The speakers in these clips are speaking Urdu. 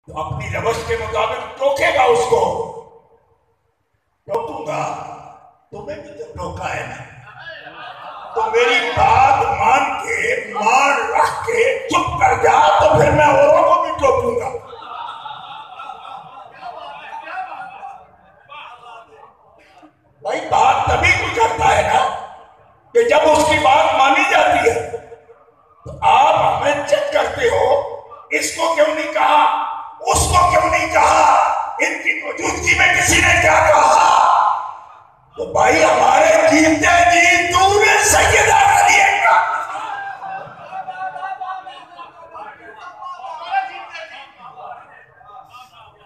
تو اپنی روش کے مطابق ٹوکے گا اس کو. ٹوکوں گا تمہیں بھی تو ٹوکا ہے نا, تو میری بات مان کے مان رکھ کے چپ کر جا تو پھر میں اوروں کو بھی ٹوکوں گا. بھائی بات تبھی کوئی کرتا ہے نا کہ جب اس کی بات مانی جاتی ہے. تو آپ ہمیں چیک کرتے ہو, اس کو کیوں نہیں کہا, اس کو کیوں نہیں کہا, ان کی موجودگی میں کسی نے کیا کہا. تو بھائی ہمارے جیتے جی تو نے سیدہ علی کا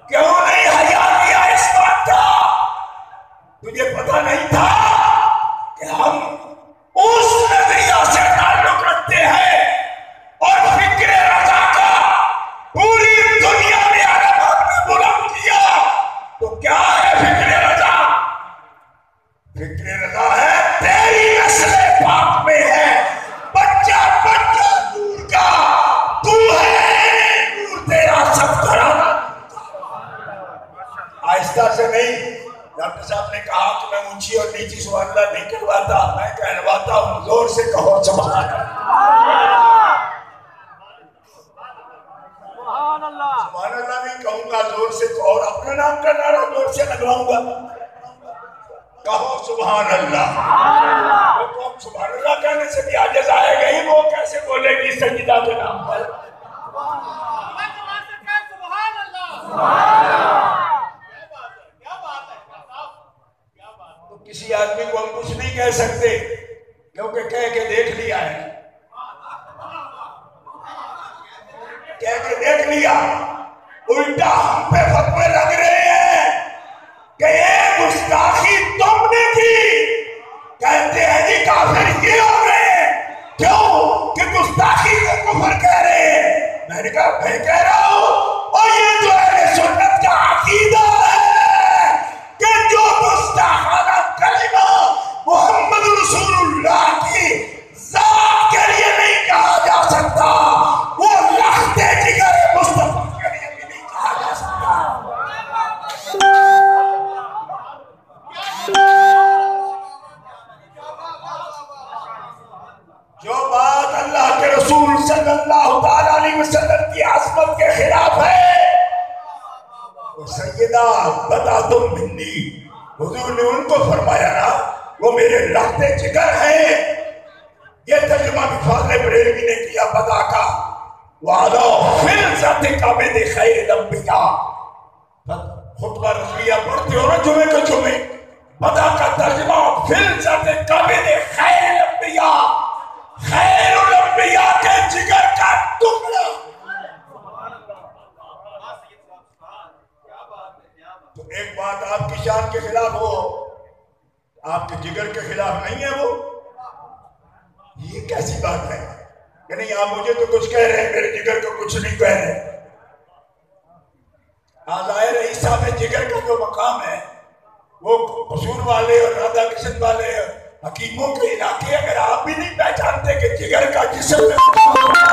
کیوں نہیں حیا کیا اس بات کا. تجھے پتا نہیں تھا کہ ہم اس نظریہ سے تعلق رکھتے ہیں اور فکر رضا کا پوری دنیا میں علامات نے بلند کیا. تو کیا ہے فکر رضا؟ فکر رضا ہے تیری نسل پاک میں ہے بچہ بچہ نور کا, تو ہے نور تیرا سب گھرانا. آہستہ سے نہیں. ڈاکٹر صاحب نے کہا کہ میں اونچی اور نیچی سبحان اللہ نہیں کہلواتا, میں کہلواتا ہوں زور سے کہو سبحان اللہ. سبحان اللہ نہیں کہوں گا زور سے تو, اور اپنے نام کا نعرہ زور سے لگواؤں گا. کہو سبحان اللہ. تو سبحان اللہ کہنے سے بھی عاجز آئے گئی, وہ کیسے بولے گی سیدہ کے نام پر. تو کسی آدمی کو ہم کچھ نہیں کہہ سکتے کیونکہ کہہ کے دیکھ لیا ہے, کہہ کے دیکھ لیا. الٹا ہم پہ فتوے لگ رہے ہیں کہ یہ گستاخی تم نے کی. کہتے ہیں جی کافر یہ ہو رہے ہیں, کیوں کہ گستاخی کو کفر کہہ رہے ہیں. میں نے کہا میں کہہ رہا ہوں اور یہ جو اہل سنت کا عقیدہ ہے کہ جو گستاخانہ کلمہ محمد رسول اللہ کی ذات کے لیے نہیں کہا جا سکتا, وہ لختے جگر مصطفیٰ کے لیے بھی نہیں کہا جا سکتا. جو بات اللہ کے رسول صلی اللہ علیہ وسلم کی عظمت کے خلاف ہے وہ سیدہ بتا تم منی, حضور نے ان کو فرمایا نا وہ میرے لختے جگر ہیں. یہ ترجمہ بھی فاضل بریلوی نے کیا بدا کا, وَعَلَى فِلْزَةِ قَبِدِ خَيْرِ الْأَنْبِيَاء. خطبہ رضویہ پڑھتے ہو نا جمعے کو جمعے, بدا کا ترجمہ فِلْزَةِ قَبِدِ خَيْرِ الْأَنْبِيَاء, خیر الانبیاء کے جگر کا ٹکڑا. تو ایک بات آپ کی شان کے خلاف ہو, آپ کے جگر کے خلاف نہیں ہے وہ, یہ کیسی بات ہے کہ نہیں آپ مجھے تو کچھ کہہ رہے ہیں میرے جگر کو کچھ نہیں کہہ رہے. ظاہر عیسیٰ میں جگر کا جو مقام ہے وہ قصور والے اور رادا کشن والے حکیموں کے علاقے, اگر آپ بھی نہیں پہچانتے کہ جگر کا جسم میں مقام ہے,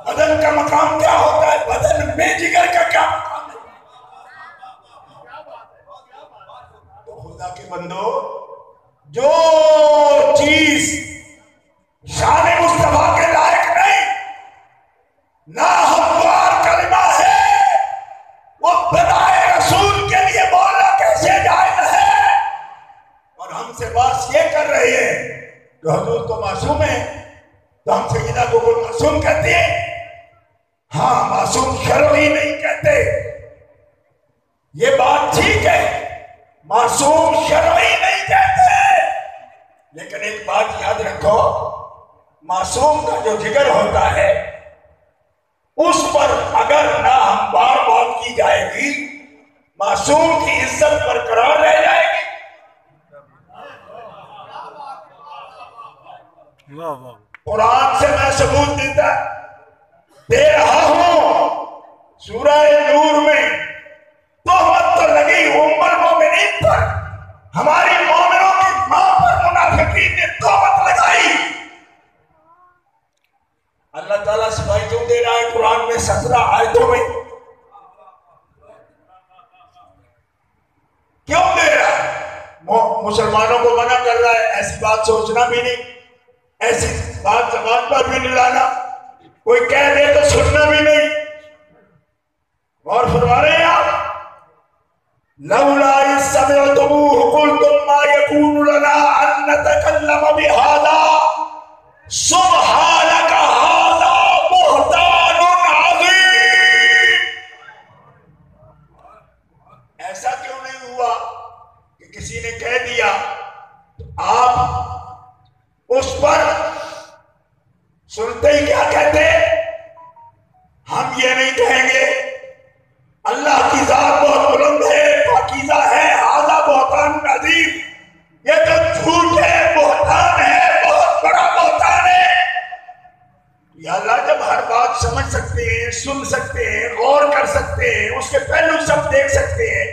بدن کا مقام کیا ہوتا ہے, بدن میں جگر کا کیا مقام ہے. تو خدا کے بندو, جو چیز شان مصطفیٰ کے لائق نہیں, ناہموار کلمہ ہے, وہ بدائے رسول کے لیے بولنا کیسے جائز ہے. اور ہم سے بات یہ کر رہے ہیں کہ حضور تو معصوم ہے, تو ہم سیدہ کو کوئی معصوم کہتے ہیں. ہاں معصوم شرعی نہیں کہتے, یہ بات ٹھیک ہے, معصوم شرعی نہیں کہتے, لیکن ایک بات یاد رکھو, معصوم کا جو جگر ہوتا ہے اس پر اگر نہ ہموار بات کی جائے گی, معصوم کی عزت برقرار رہ جائے گی. قرآن سے میں ثبوت دے رہا ہوں. سورہ نور میں تہمت تو لگی ام المومنین پر, ہماری مومنوں کی ماں پر منافقین نے تہمت لگائی. اللہ تعالیٰ صفائی کیوں دے رہا ہے قرآن میں 17 آیتوں میں, مسلمانوں کو منع کر رہا ہے، ایسی بات سوچنا بھی نہیں، ایسی بات زبان پر بھی نہیں لانا، کوئی کہہ دے تو سننا بھی نہیں۔ اور فرما رہے ہیں آپ لولا اذ سمعتموہ قلتم ما یکون لنا ان نتکلم بہذا سبحانک ھذا بہتان عظیم۔ ایسا کیوں نہیں ہوا کہ کسی نے کہہ دیا آپ اس پر سنتے ہی کیا کہتے؟ ہم یہ نہیں کہیں گے اللہ کی ذات بہت بلند ہے، پاکیزہ ہے، ھذا بہتان عظیم، یہ تو جھوٹ ہے، بہتان ہے، بہت بڑا بہتان ہے۔ یا اللہ جب ہر بات سمجھ سکتے ہیں، سن سکتے ہیں، غور کر سکتے ہیں، اس کے پہلو سب دیکھ سکتے ہیں،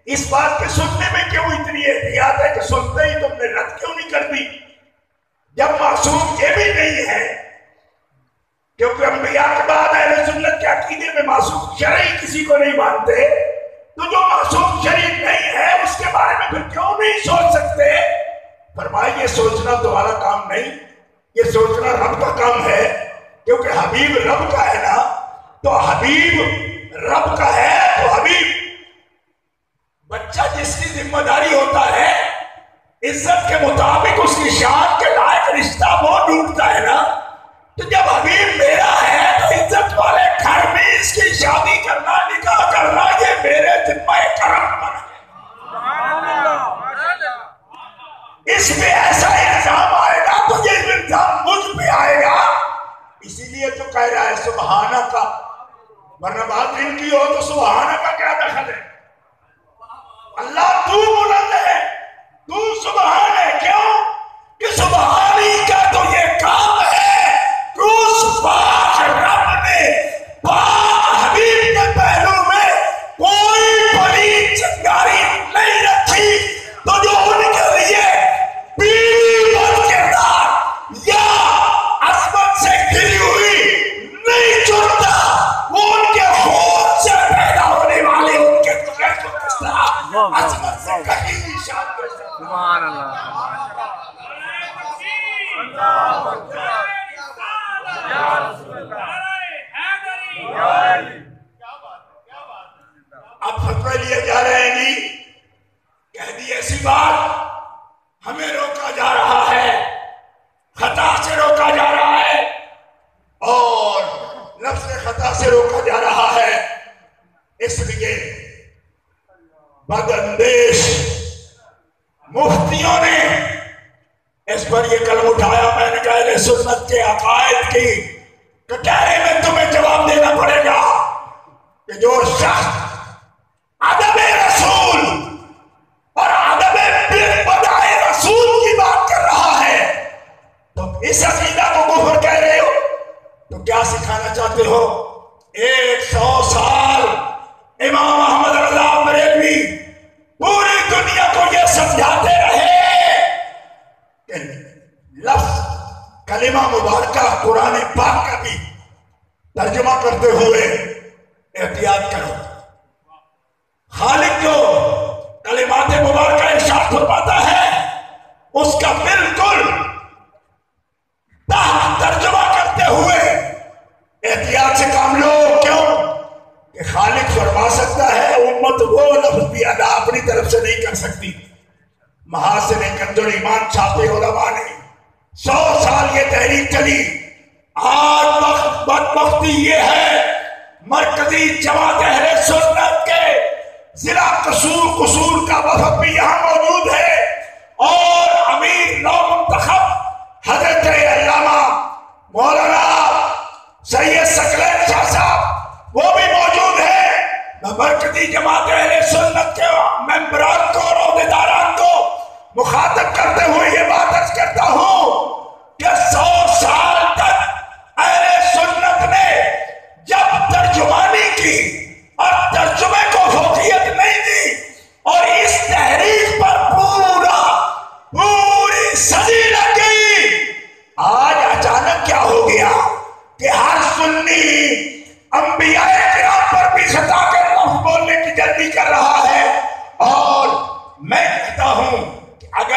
اس بات کے سننے میں کیوں اتنی احتیاط ہے کہ سنتے ہی تم نے رد کیوں نہیں کر دی؟ جب معصوم یہ بھی نہیں ہے، کیونکہ انبیاء کے بعد اہل سنت کے عقیدے میں معصوم شرعی کسی کو نہیں مانتے، تو جو معصوم شرعی نہیں ہے اس کے بارے میں پھر کیوں نہیں سوچ سکتے؟ فرمایا یہ سوچنا تمہارا کام نہیں، یہ سوچنا رب کا کام ہے، کیونکہ حبیب رب کا ہے نا، تو حبیب رب کا ہے تو حبیب بچہ جس کی ذمہ داری ہوتا ہے عزت کے مطابق اس کی شان کے لائق رشتہ وہ ڈھونڈتا ہے نا، تو جب حبیب میرا ہے تو عزت والے گھر میں اس کی شادی کرنا، نکاح کرنا، یہ میرے ذمہ کرم پر ہے۔ اس پہ ایسا الزام آئے گا تو یہ الزام مجھ پہ آئے گا، اسی لیے تو کہہ رہا ہے سبحانہ کا، ورنہ بات ان کی ہو تو سبحانہ کا کیا دخل ہے؟ اللہ تو بلند ہے، تو سبحان ہے، کیوں کہ سبحانی کا تو یہ کام ہے کہ اس پاک رب نے پاک حبیب کے پہلو میں کوئی بڑی چنگاری نہیں رکھی، تو جو ان کے لیے بیوی بد کردار یا عظمت سے گھری ہوئی نہیں چنتا، وہ ان کے خون سے پیدا ہونے والے ان کے عظمت سے کہیں نشان کر سکتا۔ سبحان اللہ۔ اب فتوے لیے جا رہے ہیں جی، کہہ دی ایسی بات، ہمیں روکا جا رہا ہے، خطا سے روکا جا رہا ہے، اور لفظ خطا سے روکا جا رہا ہے، اس لیے بد اندیش مفتیوں نے اس پر یہ قلم اٹھایا۔ میں نے کہا اہل سنت کے عقائد کی کٹہرے میں تمہیں جواب دینا پڑے گا کہ جو شخص ادب رسول اور ادب بدائے رسول کی بات کر رہا ہے، تو اس عقیدہ کو کفر کہہ رہے ہو، تو کیا سکھانا چاہتے ہو؟ 100 سال امام احمد رضا بریلوی پوری دنیا کو یہ سمجھاتے رہے کہ لفظ کلمہ مبارکہ قرآن پاک کا بھی ترجمہ کرتے ہوئے احتیاط کرو۔ خالق جو کلمات مبارکہ ارشاد فرماتا ہے اس کا بالکل ترجمہ کرتے ہوئے احتیاط سے کام لو۔ کیوں کہ خالق فرما سکتا ہے، امت وہ لفظ بھی ادا اپنی طرف سے نہیں کر سکتی۔ محاسن کنزل ایمان چھاپے علماء نے 100 سال یہ تحریک چلی، آج وقت بدبختی یہ ہے مرکزی جماعت اہل سنت کے ضلع قصور کا وفد بھی یہاں موجود ہے، اور امیر نو منتخب حضرت علامہ مولانا سید ثقلین شاہ صاحب وہ بھی موجود ہے۔ میں مرکزی جماعت اہل سنت کے ممبران کو اور عہدیداران کو مخاطب کرتے ہوئے یہ بات عرض کرتا ہوں کہ 100 سال تک اہل سنت نے جب ترجمانی کی اور ترجمے کو فوقیت نہیں دی، اور اس تحریک پر پوری صدی لگی، آج اچانک کیا ہو گیا کہ ہر سنی انبیاء کرام پر بھی خطا کر لفظ بولنے کی جلدی کر رہا ہے۔ اور میں کہتا ہوں کہ اگر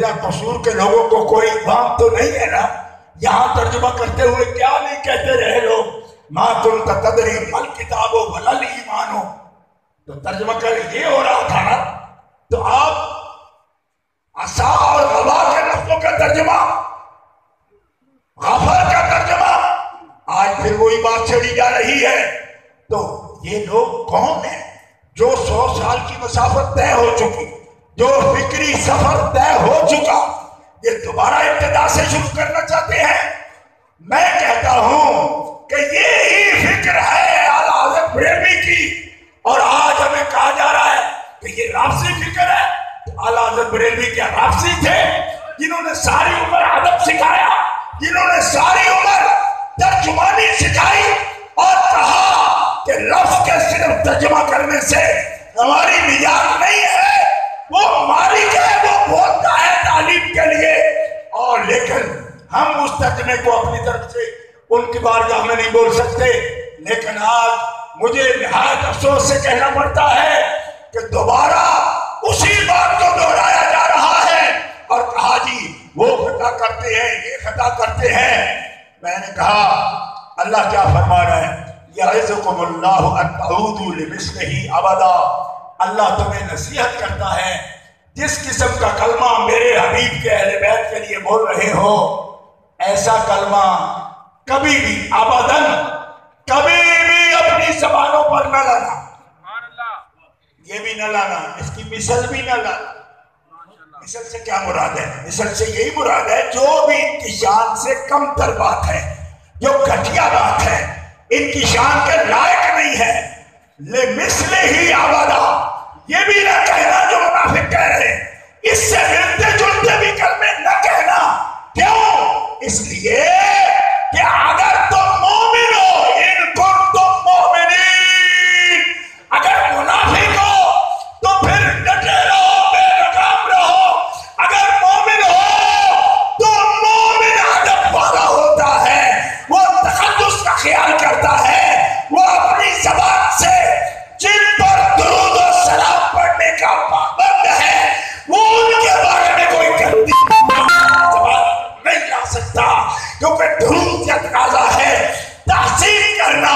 ضلع قصور کے لوگوں کو کوئی بات تو نہیں ہے نا؟ یہاں ترجمہ کرتے ہوئے کیا نہیں کہتے رہے لوگ؟ ما کنت تدری مل کتاب ولا ایمان، تو ترجمہ کر یہ ہو رہا تھا نا؟ تو آپ عصا اور غبا کے لفظوں کا ترجمہ، غفر کا ترجمہ، آج پھر وہی بات چڑھی جا رہی ہے۔ تو یہ لوگ کون ہیں جو 100 سال کی مسافت طے ہو چکی، جو فکری سفر طے ہو چکا، یہ دوبارہ ابتدا سے شروع کرنا چاہتے ہیں؟ میں کہتا ہوں کہ یہی فکر ہے اعلیٰ حضرت بریلوی کی، اور آج ہمیں کہا جا رہا ہے کہ یہ رافضی فکر ہے۔ تو اعلیٰ حضرت بریلوی کیا رافضی تھے جنہوں نے ساری عمر ادب سکھایا، جنہوں نے ساری عمر ترجمانی سکھائی اور کہا کہ لفظ کے صرف ترجمہ کرنے سے ہماری نجات نہیں ہے؟ وہ مالک ہے، وہ بولتا ہے تعلیم کے لیے، اور لیکن ہم اس ترجمے کو اپنی طرف سے ان کی بارگاہ میں نہیں بول سکتے۔ لیکن آج مجھے نہایت افسوس سے کہنا پڑتا ہے کہ دوبارہ اسی بات کو دہرایا جا رہا ہے اور کہا جی وہ خطا کرتے ہیں، یہ خطا کرتے ہیں۔ میں نے کہا اللہ کیا فرما رہا ہے؟ یعظکم اللہ ان تعودوا لمثلہ ابدا، اللہ تمہیں نصیحت کرتا ہے جس قسم کا کلمہ میرے حبیب کے اہل بیت کے لیے بول رہے ہو، ایسا کلمہ کبھی بھی ابداً کبھی بھی اپنی زبانوں پر نہ لانا۔ یہ بھی نہ لانا، اس کی مثل بھی نہ لانا۔ مثل سے کیا مراد ہے؟ مثل سے یہی مراد ہے جو بھی ان کی شان سے کم تر بات ہے، جو گھٹیا بات ہے، ان کی شان کے لائق نہیں ہے، لمثلہ ابدا، یہ بھی نہ کہنا جو منافق کہہ رہے ہیں، اس سے ملتے جلتے بھی کلمے نہ کہنا۔ کیوں؟ اس لیے کہ اگر تم مومن ہو، ان کنتم مومنین، اگر منافق ہو تو پھر ڈٹے رہو، بے لگام رہو۔ اگر مومن ہو تو مومن ادب والا ہوتا ہے، وہ تقدس کا خیال کرتا ہے، وہ اپنی زبان سے جن پر درود و سلام پڑھنے کا پابند ہے وہ ان کے بارے میں کوئی گندی زبان نہیں لا سکتا، کیونکہ درود کا تقاضا ہے تحسین کرنا،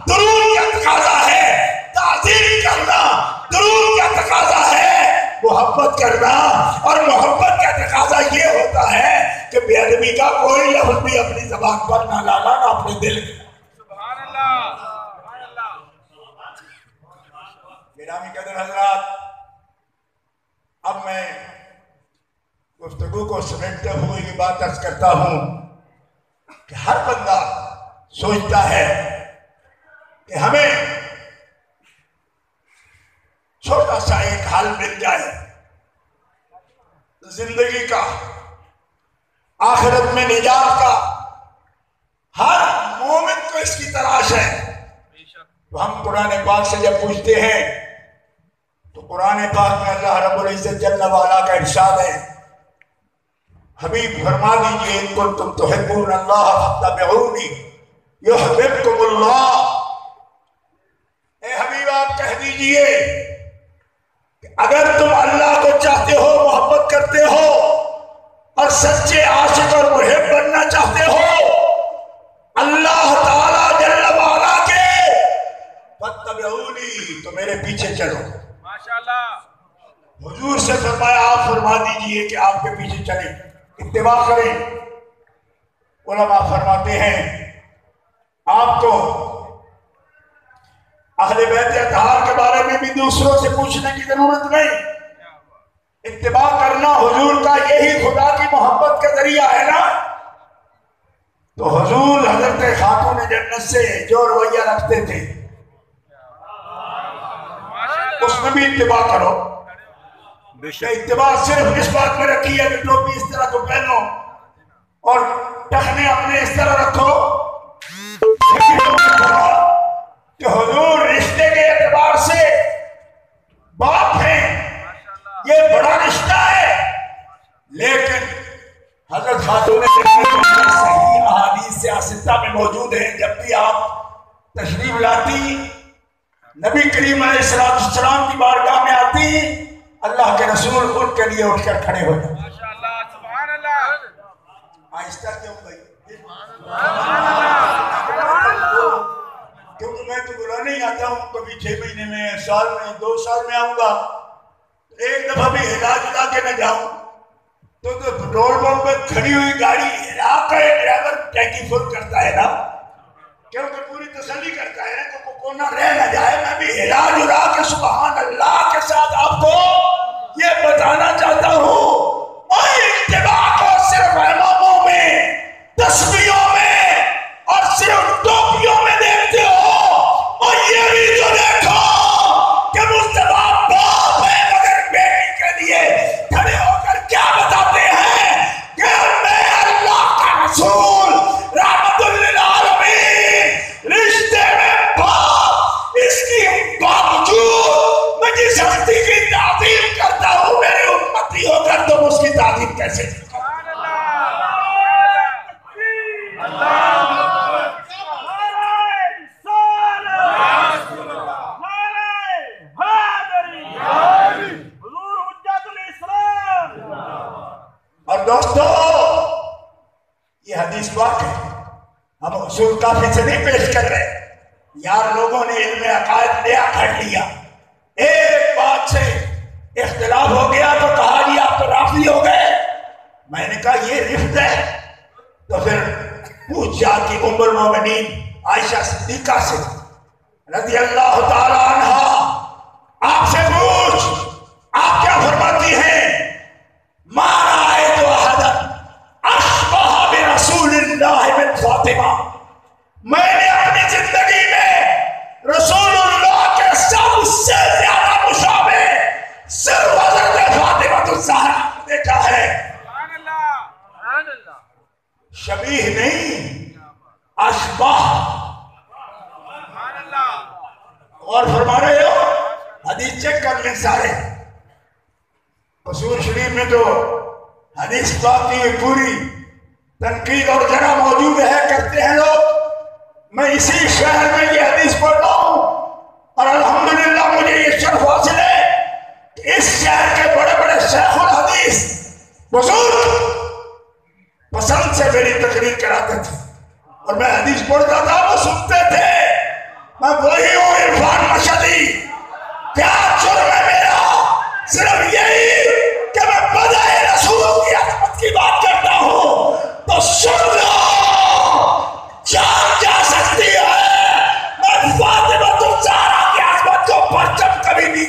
درود کا تقاضا ہے تعظیم کرنا، درود کا تقاضا ہے محبت کرنا، اور محبت کا تقاضا یہ ہوتا ہے کہ بے ادبی کا کوئی لفظ بھی اپنی زبان پر نہ لانا، نہ اپنے دل میں۔ سبحان اللہ، سبحان اللہ۔ گرامی قدر حضرات، اب میں گفتگو کو سمیٹتے ہوئے یہ بات عرض کرتا ہوں کہ ہر بندہ سوچتا ہے کہ ہمیں چھوٹا سا ایک حل مل جائے زندگی کا، آخرت میں نجات کا۔ ہر مومن کو اس کی تلاش ہے۔ تو ہم قرآن پاک سے جب پوچھتے ہیں تو قرآن پاک میں اللہ رب العزت جل وعلا کا ارشاد ہے، حبیب فرما دیجئے ان کنتم تحبون اللہ فاتبعونی یحببکم اللہ۔ اے حبیب آپ کہہ دیجئے کہ اگر تم اللہ کو چاہتے ہو، محبت کرتے ہو اور سچے عاشق اور محب بننا چاہتے ہو اللہ تعالی جل وعلا کے، فاتبعونی، تو میرے پیچھے چلو۔ ماشاءاللہ، حضور سے فرمایا آپ فرما دیجئے کہ آپ کے پیچھے چلیں، اتباع کریں۔ علماء فرماتے ہیں آپ کو اہل بیت اطہار کے بارے میں بھی دوسروں سے پوچھنے کی ضرورت نہیں، اتباع کرنا حضور کا یہی خدا کی محبت کا ذریعہ ہے نا۔ تو حضور حضرت خاتون جنت سے جو رویہ رکھتے تھے اس میں بھی اتباع کرو۔ اتباع صرف اس بات میں رکھی ہے کہ ٹوپی اس طرح کو پہنو اور ٹخنے اپنے اس طرح رکھو، کہ حضور رشتے کے اعتبار سے باپ ہیں، یہ بڑا رشتہ ہے۔ لیکن حضرت خاتون صحیح احادیث سیاستہ میں موجود ہیں، جب بھی آپ تشریف لاتی، نبی کریم علیہ السلام کی بارگاہ میں آتی، اللہ کے رسول ان کے لیے اٹھ کر کھڑے ہو جاتے۔ آہستہ کیوں گئی؟ کیونکہ میں تو بلانے ہی آتا ہوں، کبھی 6 مہینے میں، سال میں، 2 سال میں آؤں گا، ایک دفعہ بھی ہلا جلا کے نہ جاؤں تو پٹرول پمپ پہ کھڑی ہوئی گاڑی ہلا کر ڈرائیور ٹینکی فل کرتا ہے نا، کیونکہ پوری تسلی کرتا ہے تو کونا رہ نہ جائے۔ میں بھی ہلا جلا کے سبحان اللہ کے ساتھ آپ کو یہ بتانا چاہتا ہوں، اور اتباع کو صرف اماموں میں، تسبیحوں میں اور صرف ٹوپیوں میں دیکھتے ہو، اور یہ بھی تو دیکھو کہ مصطفیٰ باپ ہے مگر بیٹی کے لیے کھڑے ہو کر کیا بتاتے ہیں کہ میں اللہ کا رسول رحمت للعالمین، رشتے میں باپ، اس کی باوجود میں جس ہستی کی تعظیم کرتا ہوں میرے امتی ہو کر تم اس کی تعظیم کیسے کرتے؟ اور دوستو یہ حدیث پاک ہے، ہم اصول کافی سے نہیں پیش کر رہے، یار لوگوں نے علم عقائد نیا کھڑ لیا، ایک بات سے اختلاف ہو گیا تو کہا جی آپ تو رافضی ہو گئے۔ میں نے کہا یہ رفت ہے تو پھر پوچھ جا کی ام المومنین عائشہ صدیقہ سے رضی اللہ تعالی عنہ، آپ سے پوچھ آپ کیا فرماتی ہیں؟ ما رأیت احدا اشبہ برسول اللہ من فاطمہ، میں نے اپنی زندگی میں رسول اللہ کے سب سے زیادہ مشابہ صرف حضرت فاطمہ الزہرا دیکھا ہے۔ شبیہ نہیں، اشبہ۔ اور فرما رہے ہو حدیث چیک کر لیں سارے، قصور شریف میں تو حدیث پاک کی پوری تنقید اور جرح موجود ہے، کرتے ہیں لوگ۔ میں اسی شہر میں یہ حدیث پڑھ رہا ہوں اور الحمدللہ مجھے یہ شرف حاصل ہے کہ اس شہر کے بڑے بڑے شیخ الحدیث بزرگ پسند سے میری تقریر کراتے تھے اور میں حدیث پڑھتا تھا، وہ سنتے تھے۔ میں وہی ہوں عرفان مشہدی، کیا جرم ہے میرا؟ صرف یہی کہ میں بدائے رسول کی عظمت کی بات کرتا ہوں تو سن لو، جان جا سکتی ہے میں فاطمہ الزہرا کی عظمت کو پرچم کبھی نہیں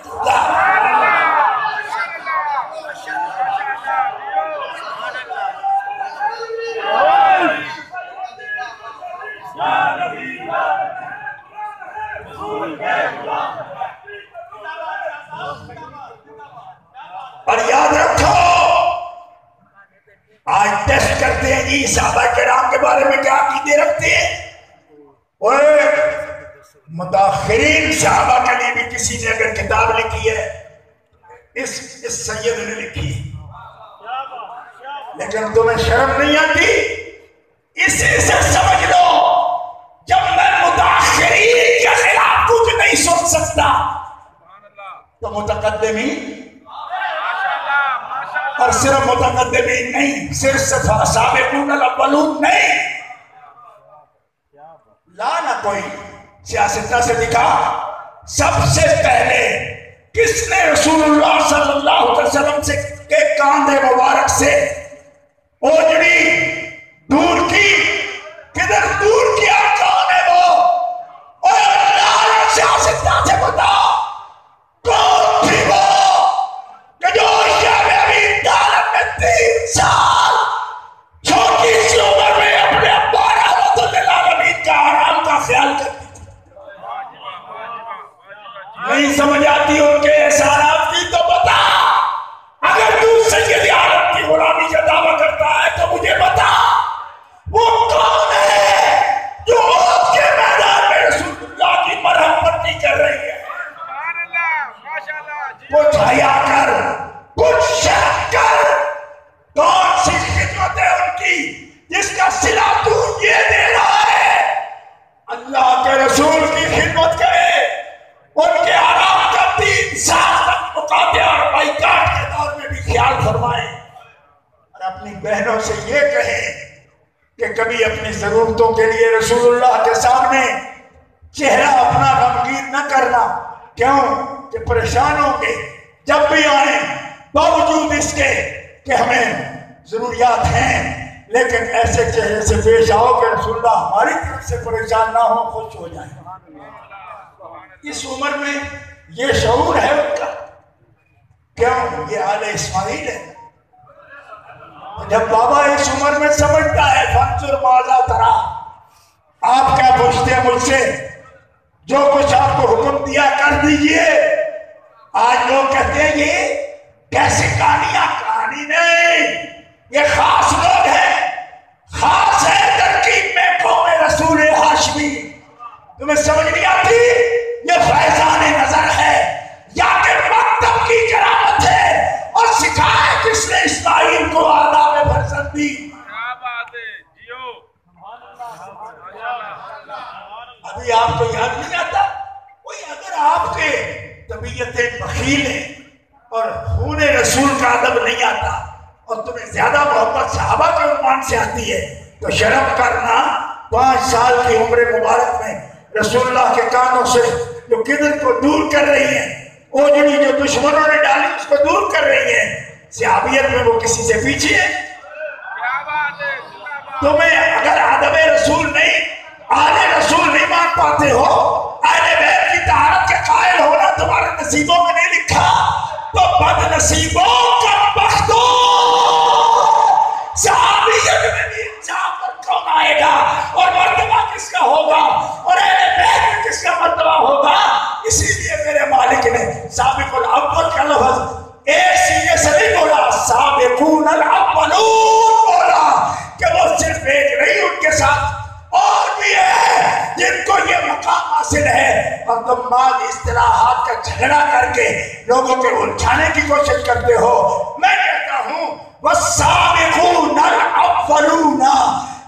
دوں گا۔ اور یاد رکھو آج ٹیسٹ کرتے ہیں جی صحابہ کرام کے بارے میں کیا عقیدے رکھتے ہیں، اور متاخرین صحابہ کے لیے بھی کسی نے اگر کتاب لکھی ہے اس سید نے لکھی ہے، لیکن تمہیں شرم نہیں آتی؟ اسی سے سمجھ لو جب میں متاخرین کے خلاف کچھ نہیں سن سکتا تو متقدمین، اور صرف متقدمین نہیں، صرف سابقون الاولون نہیں، لا نہ کوئی سیاستہ سے دکھا۔ سب سے پہلے کس نے رسول اللہ صلی اللہ علیہ وسلم سے کے کاندھے مبارک سے اوجڑی دور کی؟ کدھر دور کیا؟ کون ہے وہ؟ اور اللہ نے سیاستہ سے بتا کون تھی وہ کہ جو شہر ابھی طالب میں 3 سال چھوٹی سی عمر میں اپنے ابا رحمت للعالمین کا آرام کا خیال کرتی تھی؟ نہیں سمجھ آتی ان کے احسانات کی تو بتا، اگر تو سید عالم کی غلامی کا دعویٰ کرتا ہے تو مجھے بتا وہ کون ہے جو آپ کے میدان میں رسول اللہ کی مرہم پٹی کر رہی ہے؟ کچھ حیا کر، کچھ شرم کر۔ کون سی خدمت ہے ان کی جس کا صلہ تو یہ دے رہا ہے؟ اللہ کے رسول کی خدمت کرے، ان کے آرام کا 3 سال تک مقاطعہ اور بائیکاٹ کے دور میں بھی خیال فرمائیں، اور اپنے اپنی بہنوں سے یہ کہیں کہ کبھی اپنی ضرورتوں کے لیے رسول اللہ کے سامنے چہرہ اپنا غمگین نہ کرنا. کیوں کہ پریشان ہوں گے جب بھی آئیں، باوجود اس کے کہ ہمیں ضروریات ہیں، لیکن ایسے چہرے سے پیش آؤ کہ رسول اللہ ہماری طرف سے پریشان نہ ہو، خوش ہو جائیں. اس عمر میں یہ شعور ہے ان کا. کیوں؟ یہ آل اسماعیل ہے. جب بابا اس عمر میں سمجھتا ہے فانظر ماذا ترى، آپ کیا پوچھتے ہیں مجھ سے؟ جو کچھ آپ کو حکم دیا کر دیجئے. آج لوگ کہتے ہیں یہ کیسی کہانیاں؟ کہانی نہیں، یہ خاص لوگ ہیں، خاص ہے ترکیب میں قوم رسول ہاشمی. تمہیں سمجھ نہیں آتی؟ یہ فیضان نظر ہے یا کہ مکتب کی کرامت ہے؟ اور سکھائے کس نے اسماعیل کو آداب فرزندی؟ کیا بات ہے جیو. ابھی آپ کو یاد نہیں آتا؟ کوئی اگر آپ کے طبیعتیں بخیل ہیں اور خون رسول کا ادب نہیں آتا اور تمہیں زیادہ محبت صحابہ کے عنوان سے آتی ہے تو شرم کرنا. 5 سال کی عمر مبارک میں رسول اللہ کے کانوں سے جو کدھر کو دور کر رہی ہیں، اوجڑی جو دشمنوں نے ڈالی اس کو دور کر رہی ہیں، صحابیت میں وہ کسی سے پیچھے ہے؟ کیا بات ہے. تمہیں اگر ادب رسول نہیں، آل رسول نہیں مان پاتے ہو، اہل بیت کی طہارت کے قائل ہونا تمہارے نصیبوں میں نہیں لکھا، تو بد نصیبوں کا بختو صحابیت میں بھی انصاف پر کون آئے گا اور مرتبہ کس کا ہوگا اور اہل بیت میں کس کا مرتبہ ہوگا. اسی لیے میرے مالک نے سابق الاول کا لفظ ایک سینے سے نہیں بولا، سابقون الاولون بولا، کہ وہ صرف ایک نہیں، ان کے ساتھ اور بھی ہے جن کو یہ مقام حاصل ہے. اور تم بعض اصطلاحات کا جھگڑا کر کے لوگوں کے الجھانے کی کوشش کرتے ہو. میں کہتا ہوں والسابقون الاولون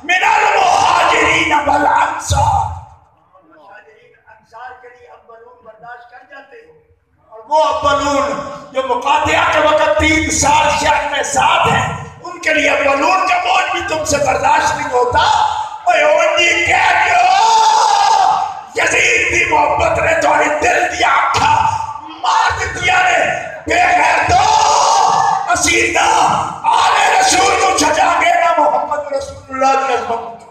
من المہاجرین والانصار. مہاجرین انصار کے لیے اولون برداشت کر جاتے ہو، اور وہ اولون جو مقاطعہ کے وقت 3 سال شہر میں ساتھ ہیں ان کے لیے اولون کا بوجھ بھی تم سے برداشت نہیں ہوتا. یزید کی محبت نے تو دل دیا اکھا مار دیا نے بے غیر دو اسیدہ آل رسول کو چھجا گے نا محمد رسول اللہ کی عظمت.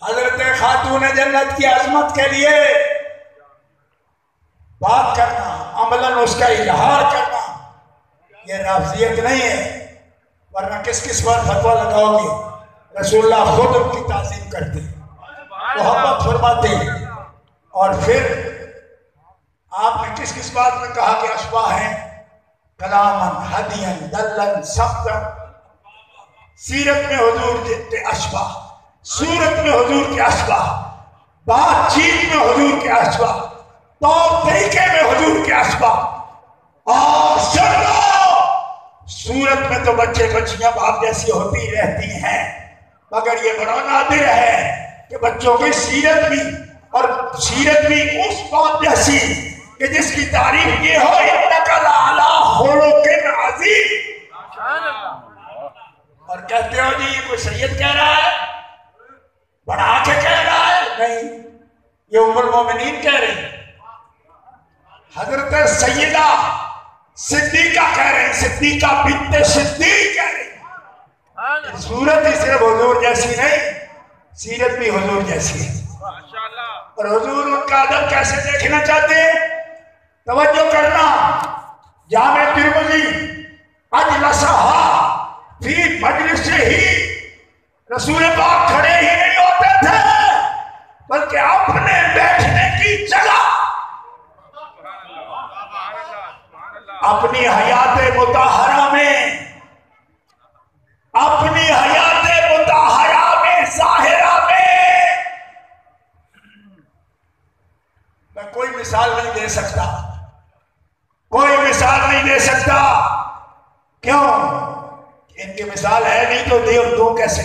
حضرت خاتون جنت کی عظمت کے لیے بات کرنا، عملاً اس کا اظہار کرنا، یہ رافضیت نہیں ہے. ورنہ کس بات فتویٰ لگاؤ گے؟ رسول اللہ خود ان کی تعظیم کرتے، محبت فرماتے. اور پھر آپ نے کس بات میں کہا کہ اشباہ ہیں؟ کلامن، ہدین، دلن، سبتن. سیرت میں حضور کے اشباہ، صورت میں حضور کے اشباہ، بات چیت میں حضور کے اشباہ، طور طریقے میں حضور کے اشباہ. اور سن لو، صورت میں تو بچے بچیاں باپ جیسی ہوتی رہتی ہیں، مگر یہ بڑا نادر ہے کہ بچوں کی سیرت بھی، اور سیرت بھی اس باپ جیسی کہ جس کی تعریف یہ ہو انک لعلی خلق عظیم. اور کہتے ہو جی یہ کوئی سید کہہ رہا ہے، بڑھا کے کہہ رہا ہے؟ نہیں، یہ ام المومنین کہہ رہی ہیں. حضرت سیدہ صدیقہ کہہ رہے ہیں، صدیقہ بنت صدیق کہہ رہی ہیں. صورت ہی صرف حضور جیسی نہیں، سیرت بھی حضور جیسی ہے. اور حضور ان کا ادب کیسے دیکھنا چاہتے ہیں؟ توجہ کرنا. جامع ترمذی اجلسہا فی مجلس ہی، رسول پاک کھڑے ہی نہیں ہوتے تھے بلکہ اپنے بیٹھنے کی جگہ اپنی حیات مطہرہ میں، اپنی حیات مطہرہ میں، ظاہرہ میں کوئی مثال نہیں دے سکتا، کوئی مثال نہیں دے سکتا. کیوں؟ ان کی مثال ہے نہیں تو دے اور دو کیسے؟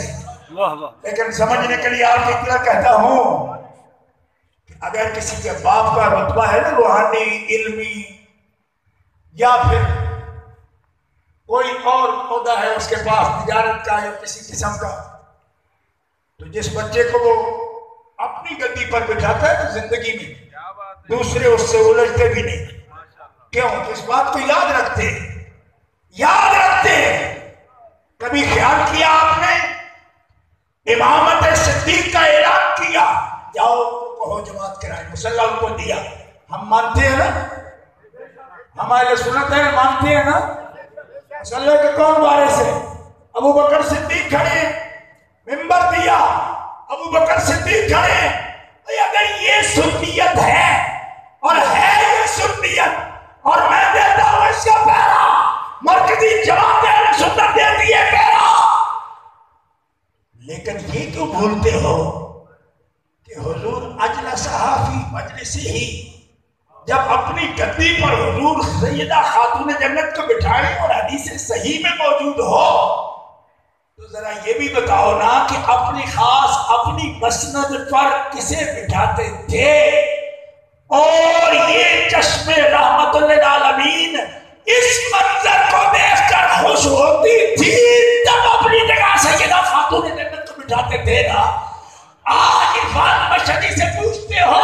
لیکن سمجھنے کے لیے آپ اتنا کہتا ہوں کہ اگر کسی کے باپ کا رتبہ ہے نا روحانی علمی یا پھر کوئی اور عہدہ ہے اس کے پاس تجارت کا یا کسی قسم کا، تو جس بچے کو وہ اپنی گدی پر بٹھاتا ہے تو زندگی میں دوسرے اس سے الجھتے بھی نہیں. کیوں؟ اس بات کو یاد رکھتے کبھی خیال کیا آپ نے امامت صدیق کا اعلان کیا، جاؤ کہو جماعت کرائے، مسلح ان کو دیا. ہم مانتے ہیں نا، ہمارے سنت ہے، مانتے ہیں نا. مسلح کے کون وارث ہے؟ ابو بکر صدیق کھڑے، ممبر دیا، ابو بکر صدیق کھڑے. اگر یہ سنیت ہے اور ہے یہ سنیت اور میں دیتا ہوں اس کا پیرا، مرکزی جماعت اہل سنت دیتی ہے پیرا. لیکن یہ کیوں بھولتے ہو کہ حضور اجلسہ فی مجلسہ، جب اپنی گدی پر حضور سیدہ خاتون جنت کو بٹھائیں اور حدیث صحیح میں موجود ہو، تو ذرا یہ بھی بتاؤ نا کہ اپنی خاص اپنی مسند پر کسے بٹھاتے تھے؟ اور یہ چشم رحمت للعالمین اس منظر کو دیکھ کر خوش ہوتی تھی تب اپنی جگہ سیدہ خاتون جنت کو بٹھاتے تھے نا. آج عرفان مشہدی سے پوچھتے ہو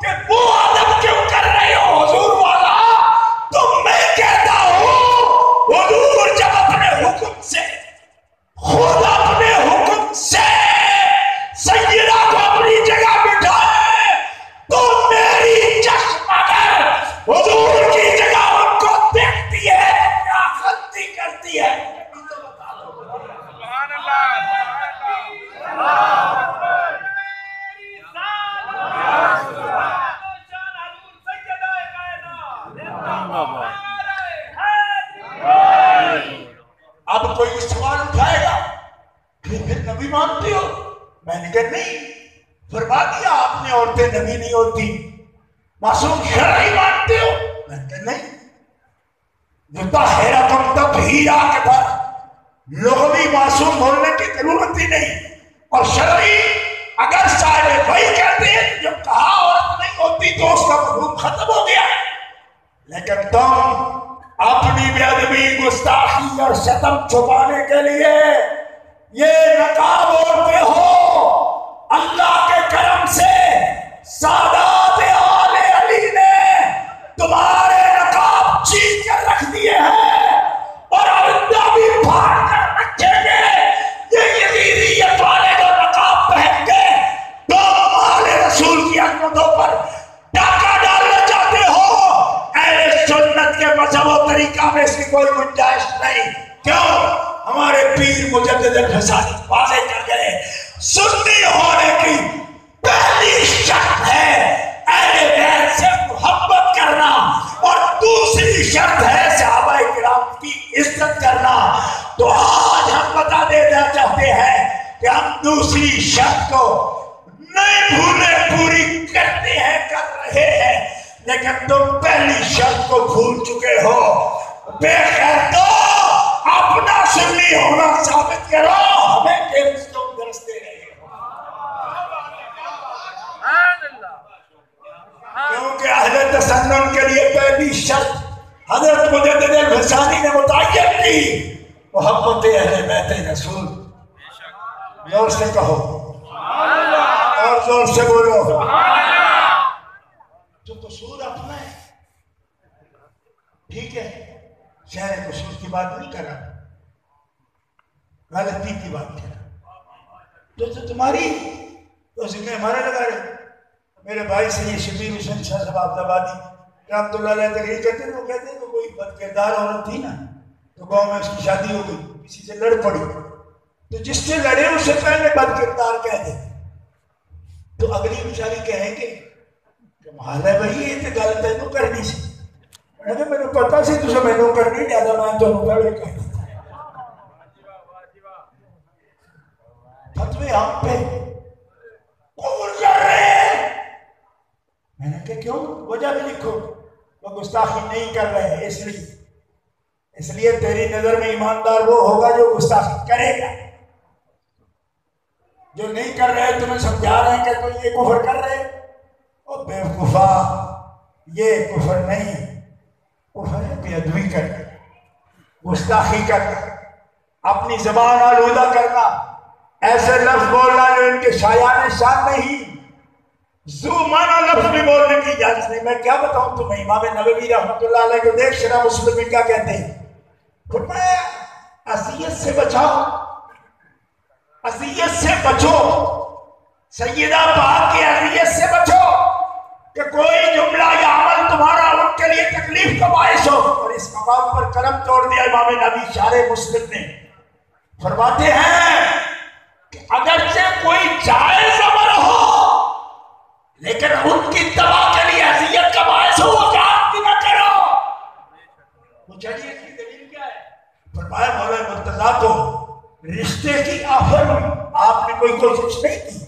کہ وہ ادب کیوں کر رہے ہو حضور والا، تو میں کہتا ہوں حضور جب اپنے حکم سے، خود اپنے حکم سے سیدہ کو اپنی جگہ بٹھائے تو میری چشم اگر حضور کی جگہ ان کو دیکھتی ہے کیا غلطی کرتی ہے؟ سبحان اللہ، سبحان اللہ. اب کوئی سوال اٹھائے گا کہ پھر نبی مانتے ہو؟ میں نے کہا نہیں، فرما دیا آپ نے عورتیں نبی نہیں ہوتی. معصوم شرعی مانتے ہو؟ میں نے کہا نہیں. جو طاہرکم تطہیرا کے بعد لغوی معصوم بولنے کی ضرورت ہی نہیں، اور شرعی اگر صاحب وہی کہتے ہیں جب کہا عورت نہیں ہوتی تو اس کا مفہوم ختم ہو گیا. لیکن تم اپنی بے ادبی، گستاخی اور شتم چھپانے کے لیے یہ نقاب اوڑھتے ہو. اللہ کے کرم سے سادات آل علی نے تمہارے نقاب چین کر رکھ دیے ہیں اور آئندہ بھی پھاڑ کر رکھیں گے. یہ یزیدیت والے جو نقاب پہن کے تم آل رسول کی عظمتوں پر ڈاکہ ڈالنا چاہتے ہو، اہل سنت کے مذہب و طریقہ میں اس کی کوئی گنجائش نہیں. کیوں؟ ہمارے پیر مجدد الفسانی واضح کر گئے سنی ہونے کی پہلی شرط ہے اہل بیت سے محبت کرنا، اور دوسری شرط ہے صحابہ کرام کی عزت کرنا. تو آج ہم بتا دینا چاہتے ہیں کہ ہم دوسری شرط کو نہیں بھولے، پوری کرتے ہیں، کر رہے ہیں. لیکن تم پہلی شرط کو بھول چکے ہو. بے خیر دو اپنا سنی ہونا ثابت کرو، ہمیں کیوں درستے رہے. کیونکہ اہل تسنن کے لیے پہلی شرط حضرت مجدد الفسانی نے متعین کی، محبت اہل بیت رسول. زور سے کہو اور زور سے بولو. جو قصور اپنا ہے ٹھیک ہے، شہر قصور کی بات نہیں کر رہا، غلطی کی بات کر رہا. تو تمہاری تو ذکر ہمارے لگا رہے. میرے بھائی سے یہ شبیر حسین شاہ صاحب عبد آبادی رحمۃ اللہ علیہ تقریر کرتے ہیں، وہ کہتے ہیں کہ کوئی بد کردار عورت تھی نا، تو گاؤں میں اس کی شادی ہو گئی، کسی سے لڑ پڑی، تو جس سے لڑے اسے پہلے بد کردار کہہ دے، تو اگلی بیچاری کہیں گے کہ محالہ بھائی یہ تو گل تینوں کرنی سی. میں نے پتا سی تو میں نے کرنی زیادہ، میں تو پہلے کہہ دیتا. فتوے ہم پہ کون کر رہے ہیں؟ میں نے کہا کیوں؟ وجہ بھی لکھو. وہ گستاخی نہیں کر رہے ہیں اس لیے تیری نظر میں ایماندار وہ ہوگا جو گستاخی کرے گا. جو نہیں کر رہے تمہیں سمجھا رہے ہیں کہ تم یہ کفر کر رہے او بے وقوفا، یہ کفر نہیں، کفر ہے بے ادبی کرنا، گستاخی کرنا، اپنی زبان آلودہ کرنا، ایسے لفظ بولنا جو ان کے شایان شان نہیں، ذو معنی لفظ بھی بولنے کی اجازت نہیں۔ میں کیا بتاؤں تمہیں، امام نووی رحمۃ اللہ علیہ کو دیکھ شرح مسلم میں کیا کہتے ہیں، فرمایا اذیت سے بچاؤ، اذیت سے بچو، سیدہ پاک کی اذیت سے بچو کہ کوئی جملہ یا عمل تمہارا ان کے لیے تکلیف کا باعث ہو۔ اور اس مقام پر قلم توڑ دیا امام نووی شارح مسلم نے، فرماتے ہیں کہ اگرچہ کوئی جائز عمل ہو لیکن ان کی تباہ کے لیے اذیت کا باعث ہو، وہ جان بھی نہ کرو۔ وہ چلیے اس کی دلیل کیا ہے؟ فرمایا مولا مرتضیٰ کو رشتے کی آفر ہوئی، آپ نے کوئی کوشش نہیں کی،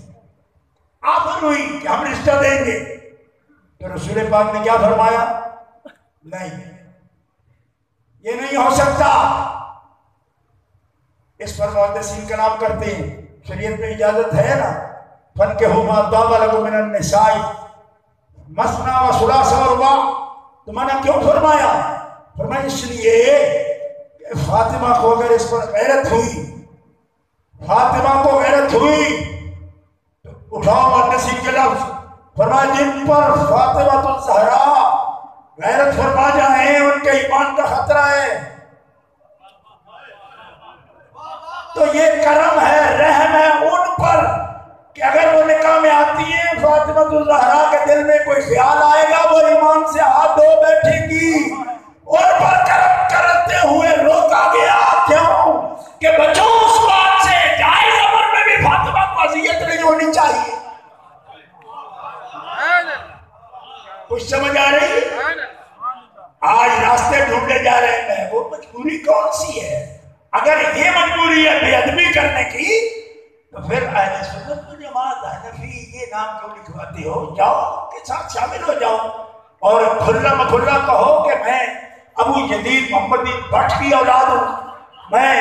آفر ہوئی کہ ہم رشتہ دیں گے، تو رسول پاک نے کیا فرمایا؟ نہیں، یہ نہیں ہو سکتا۔ اس پر محدثین کا نام کرتے ہیں، شریعت میں اجازت ہے نا، فَانْكِحُوا مَا طَابَ لَكُم مِّنَ النِّسَاءِ مَثْنَىٰ وَثُلَاثَ وَرُبَاعَ، تو منع کیوں فرمایا؟ فرمایا اس لیے کہ فاطمہ کو اگر اس پر غیرت ہوئی، فاطمہ کو غیرت ہوئی تو اٹھاؤ محدثین کے لفظ، فرمایا جن پر فاطمہ الزہرا غیرت فرما جائیں ان کے ایمان کا خطرہ ہے۔ تو یہ کرم ہے، رحم ہے ان پر کہ اگر وہ نکاح میں آتی ہیں فاطمہ الزہرا کے دل میں کوئی خیال آئے گا، وہ ایمان سے ہاتھ دھو بیٹھے گی۔ اور پر کرم کرتے ہوئے روکا گیا، کیوں؟ کہ بچوں اس بات سے، جائز عمر میں بھی فاطمہ کو اذیت نہیں ہونی چاہیے۔ کچھ سمجھ آ رہی؟ آج راستے ڈھونڈے جا رہے ہیں، وہ مجبوری کون سی ہے؟ اگر یہ مجبوری ہے بے ادبی کرنے کی تو پھر اہل سنت و جماعت حنفی یہ نام کیوں لکھواتے ہو؟ جاؤ ان کے ساتھ شامل ہو جاؤ اور کھلا مکھلا کہو کہ میں ابو یزید محمد بن بٹ کی اولاد ہوں، میں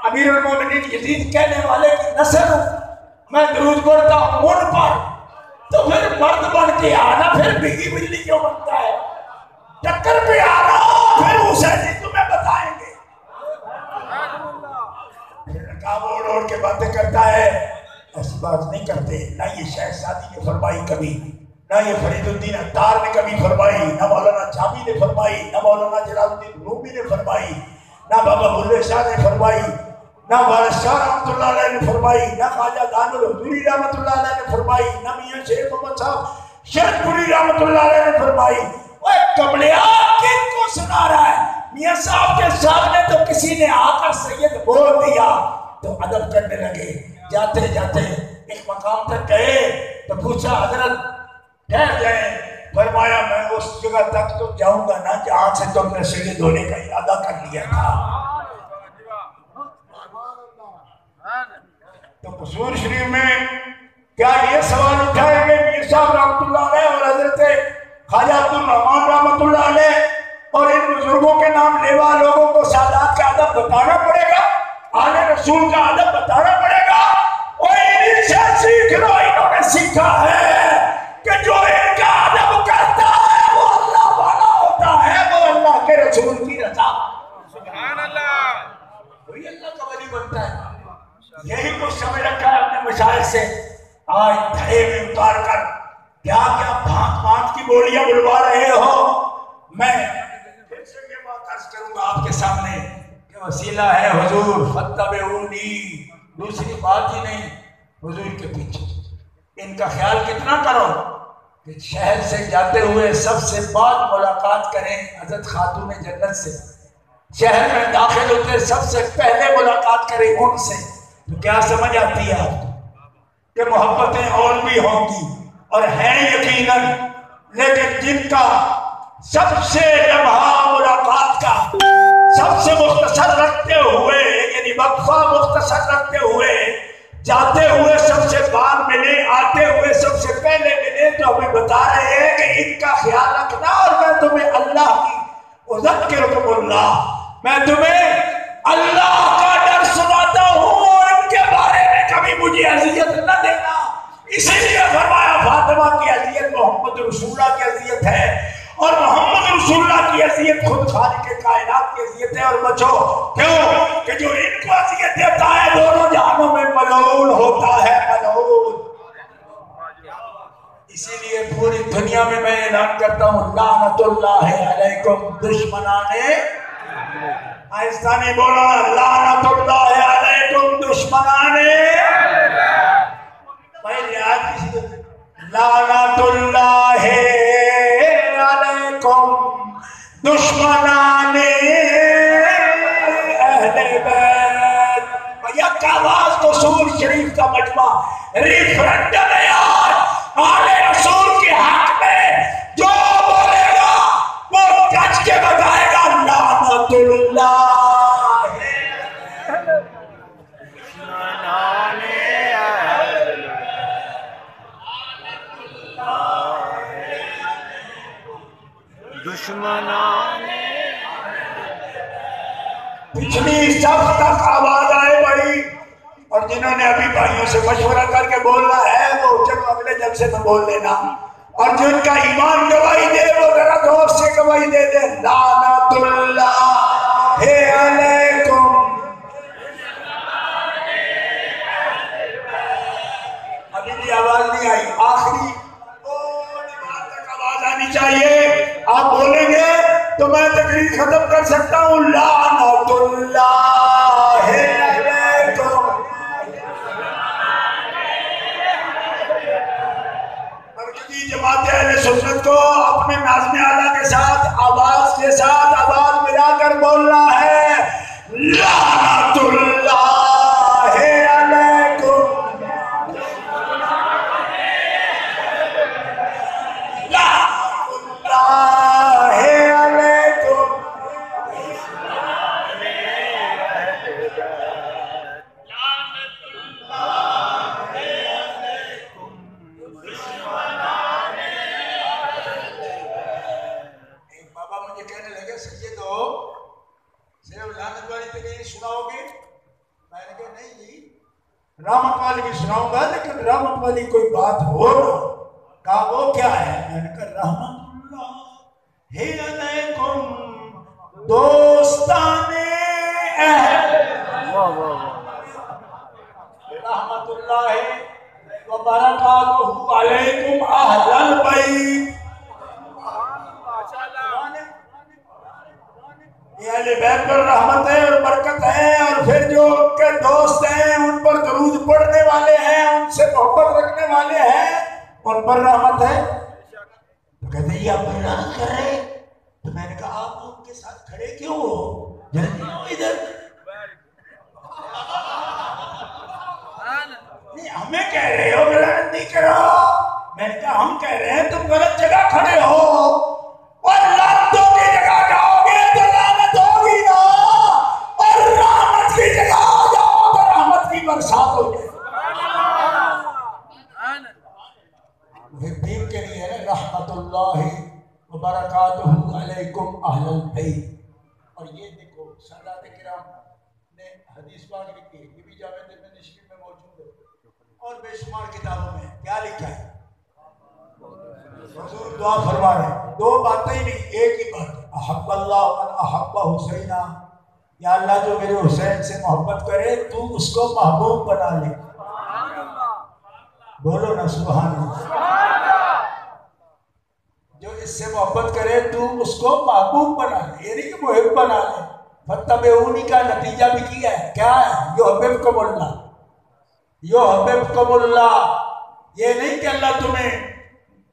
امیر المومنین یزید کہنے والے کی نسل ہوں، میں درود پڑھتا ہوں ان پر۔ تو پھر مرد بن کے آنا پھر بگی بجلی کیوں بنتا ہے؟ ٹکر پہ آنا پھر اسے جی تمہیں بتائیں گے۔ نقاب اوڑ کے باتیں کرتا ہے، ایسی بات نہیں کرتے۔ نہ یہ شہزادی نے فرمائی کبھی، نہ یہ فرید الدین عطار نے کبھی فرمائی، نہ مولانا چابی نے فرمائی، نہ مولانا جلال الدین رومی نے فرمائی، نہ بابا بلے شاہ نے فرمائی، نہ وارث شاہ رحمۃ اللہ علیہ نے فرمائی، نہ خواجہ دان الحضوری رحمۃ اللہ علیہ نے فرمائی، نہ میاں شیر محمد صاحب شیخ پوری رحمۃ اللہ علیہ نے فرمائی۔ وہ کمڑیا کن کو سنا رہا ہے؟ میاں صاحب کے سامنے تو کسی نے آ کر سید بول دیا تو ادب کرنے لگے، جاتے جاتے ایک مقام تک گئے تو پوچھا حضرت ٹھہر جائیں، فرمایا میں اس جگہ تک تو جاؤں گا نا جہاں سے تم نے سید ہونے کا ارادہ کر لیا تھا۔ تو قصور شریف میں کیا یہ سوال اٹھائیں گے میر صاحب رحمۃ اللہ علیہ اور حضرت خواجہ عبدالرحمن رحمۃ اللہ علیہ اور ان بزرگوں کے نام لیوا لوگوں کو سادات کا ادب بتانا پڑے گا، آل رسول کا ادب بتانا پڑے گا؟ اور انہیں سے سیکھ لو، انہوں نے سیکھا ہے کہ جو ان کا ادب کرتا ہے وہ اللہ والا ہوتا ہے، وہ اللہ کے رسول کی رضا، سبحان اللہ، وہی اللہ کا ولی بنتا ہے۔ یہی کچھ سمجھ رکھا ہے اپنے مشاہد سے، آج دھڑے میں اتار کر کیا کیا بھانت بھانت کی بولیاں بلوا رہے ہو۔ میں پھر سے یہ بات عرض کروں گا آپ کے سامنے کہ وسیلہ ہے حضور، فاتبعونی، دوسری بات ہی نہیں، حضور کے پیچھے ان کا خیال کتنا کرو کہ شہر سے جاتے ہوئے سب سے بعد ملاقات کریں حضرت خاتون جنت سے، شہر میں داخل ہوتے سب سے پہلے ملاقات کریں ان سے، تو کیا سمجھ آتی ہے آپ کو کہ محبتیں اور بھی ہوں گی اور ہیں یقیناً، لیکن جن کا سب سے لمحہ ملاقات کا سب سے مختصر رکھتے ہوئے، یعنی وقفہ مختصر رکھتے ہوئے، جاتے ہوئے سب سے بعد ملے، آتے ہوئے سب سے پہلے ملے، تو ہمیں بتا رہے ہیں کہ ان کا خیال رکھنا، اور میں تمہیں اللہ کی اذکرکم اللہ، میں تمہیں اللہ کا ڈر سناتا ہوں، ان کے بارے میں کبھی مجھے اذیت نہ دینا. اسی لیے فرمایا فاطمہ کی اذیت محمد رسول اللہ کی اذیت ہے، اور محمد رسول اللہ کی اذیت خود خالق کائنات کی اذیت ہے. اور بچو کیوں کہ جو ان کو اذیت دیتا ہے دونوں جہانوں میں ملعون ہوتا ہے، ملعون. اسی لیے پوری دنیا میں میں اعلان کرتا ہوں لعنت اللہ علیکم دشمنان. آہستہ نہیں بولا، لعنت اللہ علیکم دشمنان. پہلے آج کسی کو لعنت اللہ علیکم دشمنان اہل بیت. یک آواز تو سور شریف کا مجمع ریفرنڈم ہے آج آل رسول کے حق میں جو بولے گا وہ گج کے بتائے گا لعنت اللہ. دشمنان پچھلی صف تک آواز آئے بھائی، اور جنہوں نے ابھی بھائیوں سے مشورہ کر کے بولنا ہے وہ چلو اگلے جلسے میں بول لینا، اور جن کا ایمان گواہی دے وہ ذرا دور سے گواہی دے دے لعنت اللہ علیکم. ابھی بھی آواز نہیں آئی، آخری تک آواز آنی چاہیے. آپ بولیں گے تو میں تقریر ختم کر سکتا ہوں لعنت اللہ علیکم. مرکزی جماعت اہل سنت کو اپنے ناظم اعلیٰ کے ساتھ آواز کے ساتھ آواز ملا کر بولنا ہے لعنت اللہ علیکم. رحمت والی بھی سناؤں گا، لیکن رحمت والی کوئی بات ہو نا. کہا وہ کیا ہے؟ میں نے کہا رحمت اللہ علیکم دوستان اہل. رحمت اللہ وبرکاتہ علیکم اہل البیت. یہ اہل بیت پر رحمت ہے اور برکت ہے، اور پھر جو ان کے دوست ہیں ان پر درود پڑھنے والے ہیں، ان سے محبت رکھنے والے ہیں، ان پر رحمت ہے. تو کہتے ہیں یہ آپ اعلان کر رہے ہیں. تو میں نے کہا آپ ان کے ساتھ کھڑے کیوں ہو؟ جلدی ہو ادھر. نہیں ہمیں کہہ رہے ہو غلط نہیں کرو. میں نے کہا ہم کہہ رہے ہیں تم غلط جگہ کھڑے ہو، اور لعنتوں کی جگہ جاؤ گے تو لعنت ہوگی نا، اور رحمت کی جگہ جاؤ تو رحمت کی برسات ہوگی. دین کے لیے ہے رحمت اللہ وبرکاتہ علیکم اہل البیت. اور یہ دیکھو سادات کرام نے حدیث پاک لکھی، یہ بھی جامع ترمذی میں موجود ہے اور بے شمار کتابوں میں. کیا لکھا ہے؟ حضور دعا فرما رہے ہیں، دو باتیں ہی نہیں، ایک ہی بات. احب اللہ من احب حسینہ، یا اللہ جو میرے حسین سے محبت کرے تو اس کو محبوب بنا لے. بولو نا سبحان اللہ. جو اس سے محبت کرے تو اس کو محبوب بنا لے، یہ نہیں کہ محب بنا لے. فتبعونی کا نتیجہ بھی کیا ہے، کیا ہے؟ یحببکم اللہ، یحببکم اللہ. یہ نہیں کہ اللہ تمہیں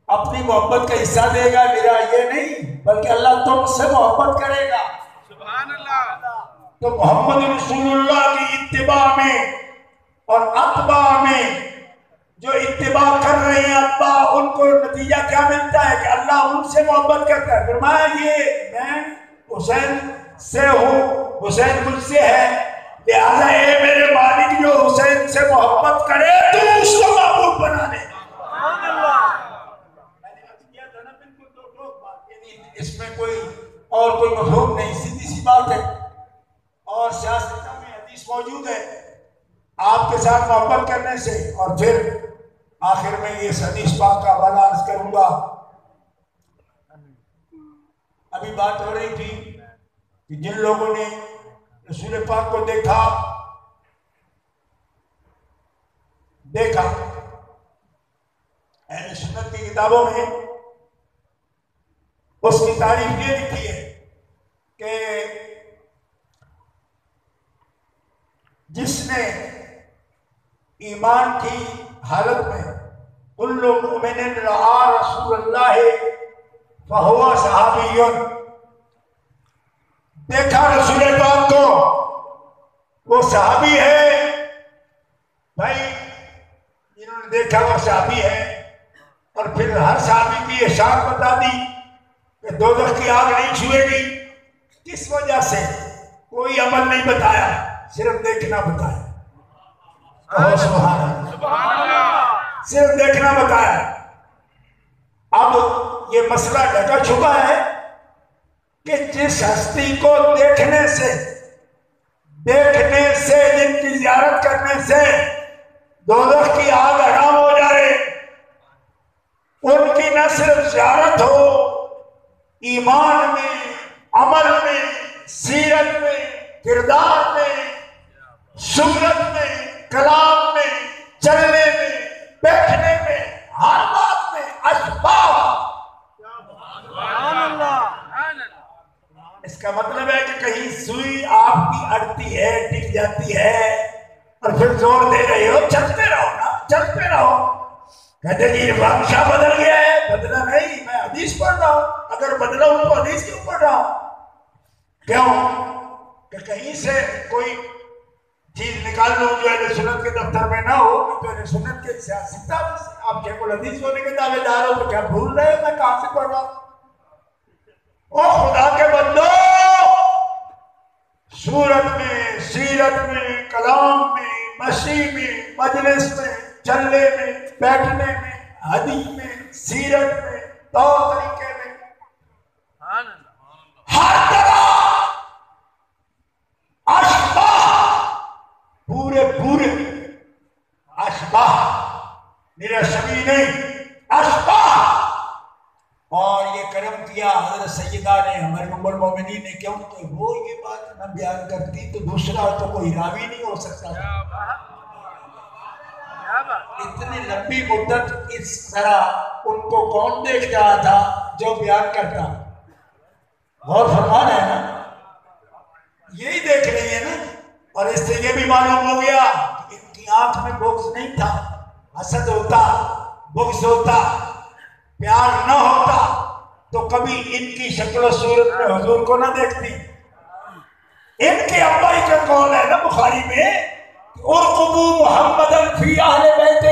اپنی محبت کا حصہ دے گا میرا، یہ نہیں، بلکہ اللہ تم سے محبت کرے گا. سبحان اللہ. تو محمد رسول اللہ کی اتباع میں اور اتباع میں جو اتباع کر رہے ہیں اتباع، ان کو نتیجہ کیا ملتا ہے کہ اللہ ان سے محبت کرتا ہے. فرمایا یہ میں حسین سے ہوں، حسین مجھ سے ہے، لہذا اے میرے مالک جو حسین سے محبت کرے تو اس کو محبوب بنا لے. اس میں کوئی اور کوئی مفہوم نہیں، سیدھی سی بات ہے. اور سیاست میں حدیث موجود ہے، آپ کے ساتھ محبت کرنے سے، اور پھر آخر میں یہ حدیث پاک کا حوالہ عرض کروں گا۔ ابھی بات ہو رہی تھی کہ جن لوگوں نے رسول پاک کو دیکھا اہل سنت کی کتابوں میں اس کی تعریف یہ لکھی ہے کہ جس نے ایمان کی حالت میں کل مؤمن رأى رسول اللہ فہو صحابی، دیکھا رسول پاک کو وہ صحابی ہے۔ بھائی جنہوں نے دیکھا وہ صحابی ہے، اور پھر ہر صحابی کی یہ شان بتا دی کہ دوزخ کی آگ نہیں چھوئے گی۔ کس وجہ سے؟ کوئی عمل نہیں بتایا، صرف دیکھنا بتایا۔ کہو سبحان اللہ، صرف دیکھنا بتایا۔ اب یہ مسئلہ ڈھکا چھپا ہے کہ جس ہستی کو دیکھنے سے جن کی زیارت کرنے سے دوزخ کی آگ حرام ہو جائے، ان کی نہ صرف زیارت ہو، ایمان میں، عمل میں، سیرت میں، کردار میں، سنت میں، کلام میں، چلنے میں، بیٹھنے میں، ہر بات میں اشباہ۔ اس کا مطلب ہے کہ کہیں سوئی آپ کی اڑتی ہے، ٹک جاتی ہے، اور پھر زور دے رہے ہو، چلتے رہو نا، چلتے رہو۔ کہتے جی بادشاہ بدل گیا ہے، بدلا نہیں، میں حدیث پڑھ رہا ہوں، اگر بدلا ہوں تو حدیث کیوں پڑھ رہا ہوں؟ کیوں کہ کہیں سے کوئی چیز نکال لوں جو اہل سنت کے دفتر میں نہ ہو، تو اہل سنت کے سیاسی دعوے سے آپ شیخ الحدیث ہونے کے دعوے دار ہو تو کیا بھول رہے ہو میں کہاں سے پڑھ رہا ہوں؟ او خدا کے بندو، سورت میں، سیرت میں، کلام میں، مشی میں، مجلس میں، چلنے میں، بیٹھنے میں، حدیث میں، سیرت میں، طور طریقے میں، ہر طرح اشباہ، پورے اشباہ، میرا شبیہ نہیں، اشباہ۔ اور یہ کرم کیا حضرت سیدہ نے، ہمارے ام المومنین نے، کیوں کہ وہ یہ بات نہ بیان کرتی تو دوسرا تو کوئی راوی نہیں ہو سکتا تھا۔ اتنی لمبی مدت اس طرح ان کو کون دیکھ رہا تھا جو بیان کرتا؟ غور فرما رہے ہیں نا، یہی دیکھ رہی ہے نا۔ اور اس سے یہ بھی معلوم ہو گیا کہ ان کی آنکھ میں بغض نہیں تھا، حسد ہوتا، بغض ہوتا، پیار نہ ہوتا تو کبھی ان کی شکل و صورت میں حضور کو نہ دیکھتی۔ ان کے ابائی کا قول ہے نا بخاری میں، ارقبوا محمدا فی اہل بیتہ،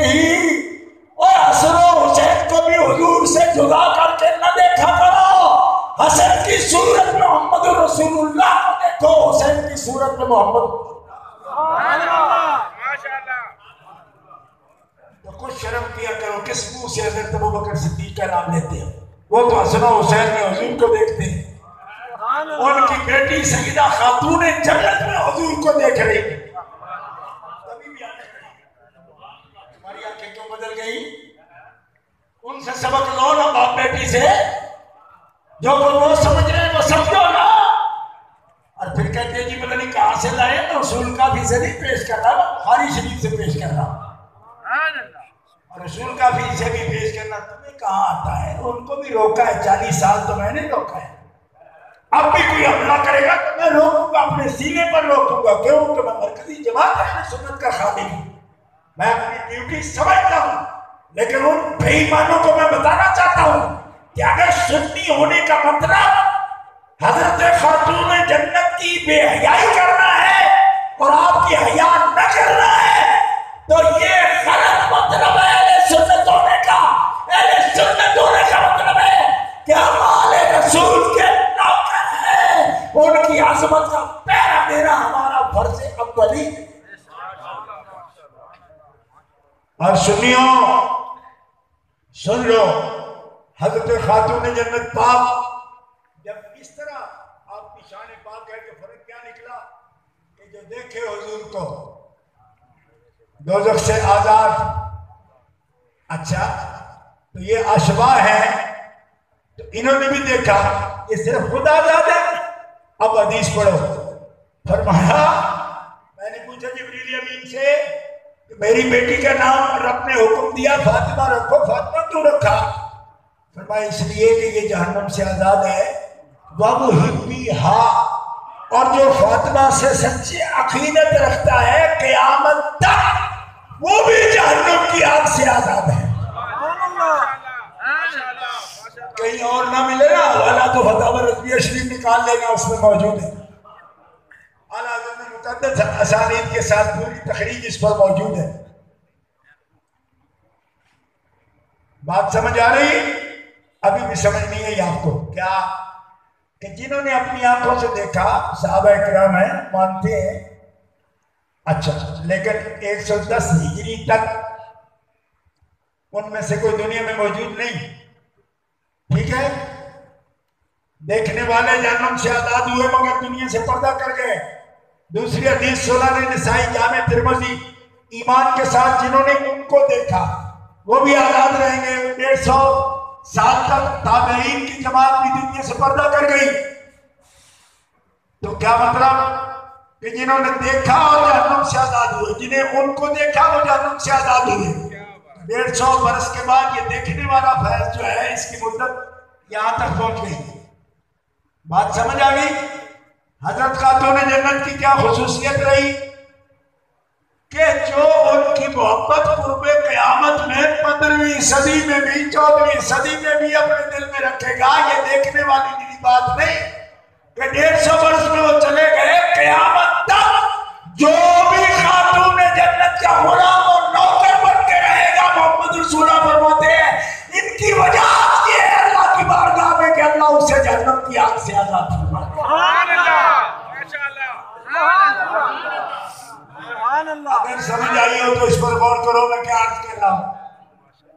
اور حسن و حسین کو بھی حضور سے جدا کر کے نہ دیکھا کرو۔ حسن کی صورت میں محمد رسول اللہ کو دیکھو، حسین کی صورت میں محمد۔ تو کچھ شرم کیا کرو، کس منہ سے حضرت ابوبکر صدیق کا نام لیتے ہیں؟ وہ تو حسن و حسین میں حضور کو دیکھتے ہیں، ان کی بیٹی سیدہ خاتون جنت میں حضور کو دیکھ رہی ہے۔ ہماری آنکھیں کیوں بدل گئی؟ ان سے سبق لو نا باپ بیٹی سے، جو وہ سمجھ رہے ہیں وہ سمجھو نا۔ اور پھر کہتے ہیں جی پتہ نہیں کہاں سے لائے، میں رسول کافی سے نہیں پیش کر رہا، بخاری شریف سے پیش کر رہا ہوں، اور رسول کافی سے بھی پیش کرنا تمہیں کہاں آتا ہے؟ ان کو بھی روکا ہے، 40 سال تو میں نے روکا ہے، اب بھی کوئی حملہ کرے گا تو میں روکوں گا، اپنے سینے پر روکوں گا۔ کیوں کہ میں مرکزی جماعت اہل سنت کا خادم ہوں، میں اپنی ڈیوٹی سمجھتا ہوں۔ لیکن ان بے ایمانوں کو میں بتانا چاہتا ہوں کہ اگر سنی ہونے کا مطلب حضرت خاتون جنت کی بے حیائی کرنا ہے اور آپ کی حیا نہ کرنا ہے تو یہ غلط مطلب ہے اہل سنت ہونے کا۔ اہل سنت ہونے کا مطلب ہے کہ ہم آل رسول کے نوکر ہیں، ان کی عظمت کا پہرا دینا ہمارا فرض اولی۔ اور سنیو، سن لو، حضرت خاتون جنت پاک جب اس طرح آپ کی شان پاک ہے کہ فرق کیا نکلا کہ جو دیکھے حضور کو دوزخ سے آزاد. اچھا تو یہ اشباہ ہیں، تو انہوں نے بھی دیکھا یہ صرف خود آزاد ہے. اب حدیث پڑھو. فرمایا میں نے پوچھا جبریل امین سے کہ میری بیٹی کا نام رب نے حکم دیا فاطمہ رکھو، فاطمہ کیوں رکھا؟ فرمایا اس لیے کہ یہ جہنم سے آزاد ہے. وَمُحِبِّهَا، اور جو فاطمہ سے سچی عقیدت رکھتا ہے قیامت تک وہ بھی جہنم کی آگ سے آزاد ہے. کہیں اور نہ ملے گا. حوالہ تو فتاوی رضویہ شریف نکال لے گا، اس میں موجود ہے. اعلیٰ حضرت نے متعدد اسانید کے ساتھ پوری تخریج اس پر موجود ہے. بات سمجھ آ رہی؟ ابھی بھی سمجھ نہیں ہے آپ کو کیا؟ کہ جنہوں نے اپنی آنکھوں سے دیکھا صحابہ کرام ہیں، مانتے ہیں. اچھا لیکن 110 ہجری تک ان میں سے کوئی دنیا میں موجود نہیں. ٹھیک ہے، دیکھنے والے جہنم سے آزاد ہوئے مگر دنیا سے پردہ کر گئے. دوسری حدیث سنن نسائی جامع ترمذی، ایمان کے ساتھ جنہوں نے ان کو دیکھا وہ بھی آزاد رہیں گے. 150 سال تک تابعین کی جماعت بھی دنیا سے پردہ کر گئی. تو کیا مطلب کہ جنہوں نے دیکھا اور جہنم سے آزاد ہوئے، جنہیں ان کو دیکھا وہ جہنم سے آزاد ہوئے. 150 برس کے بعد یہ دیکھنے والا فیض جو ہے اس کی مدت یہاں تک پہنچ گئی. بات سمجھ آ گئی؟ حضرت خاتون جنت کی کیا خصوصیت رہی کہ جو ان کی محبت قرب قیامت میں 15ویں صدی میں بھی 14ویں صدی میں بھی اپنے دل میں رکھے گا. یہ دیکھنے والی بات نہیں کہ 150 برس میں وہ چلے گئے. قیامت تک جو بھی خاتون جنت کا غلام اور نوکر بن کے رہے گا، محمد رسول اللہ فرماتے ہیں ان کی وجہ یہ ہے اللہ کی بارگاہ میں کہ اللہ اسے جہنم کی آگ سے آزاد فرمائے. سبحان اللہ، ماشاءاللہ، سبحان اللہ. اگر سمجھ آئی ہو تو اس پر غور کرو. میں کیا عرض کر رہا ہوں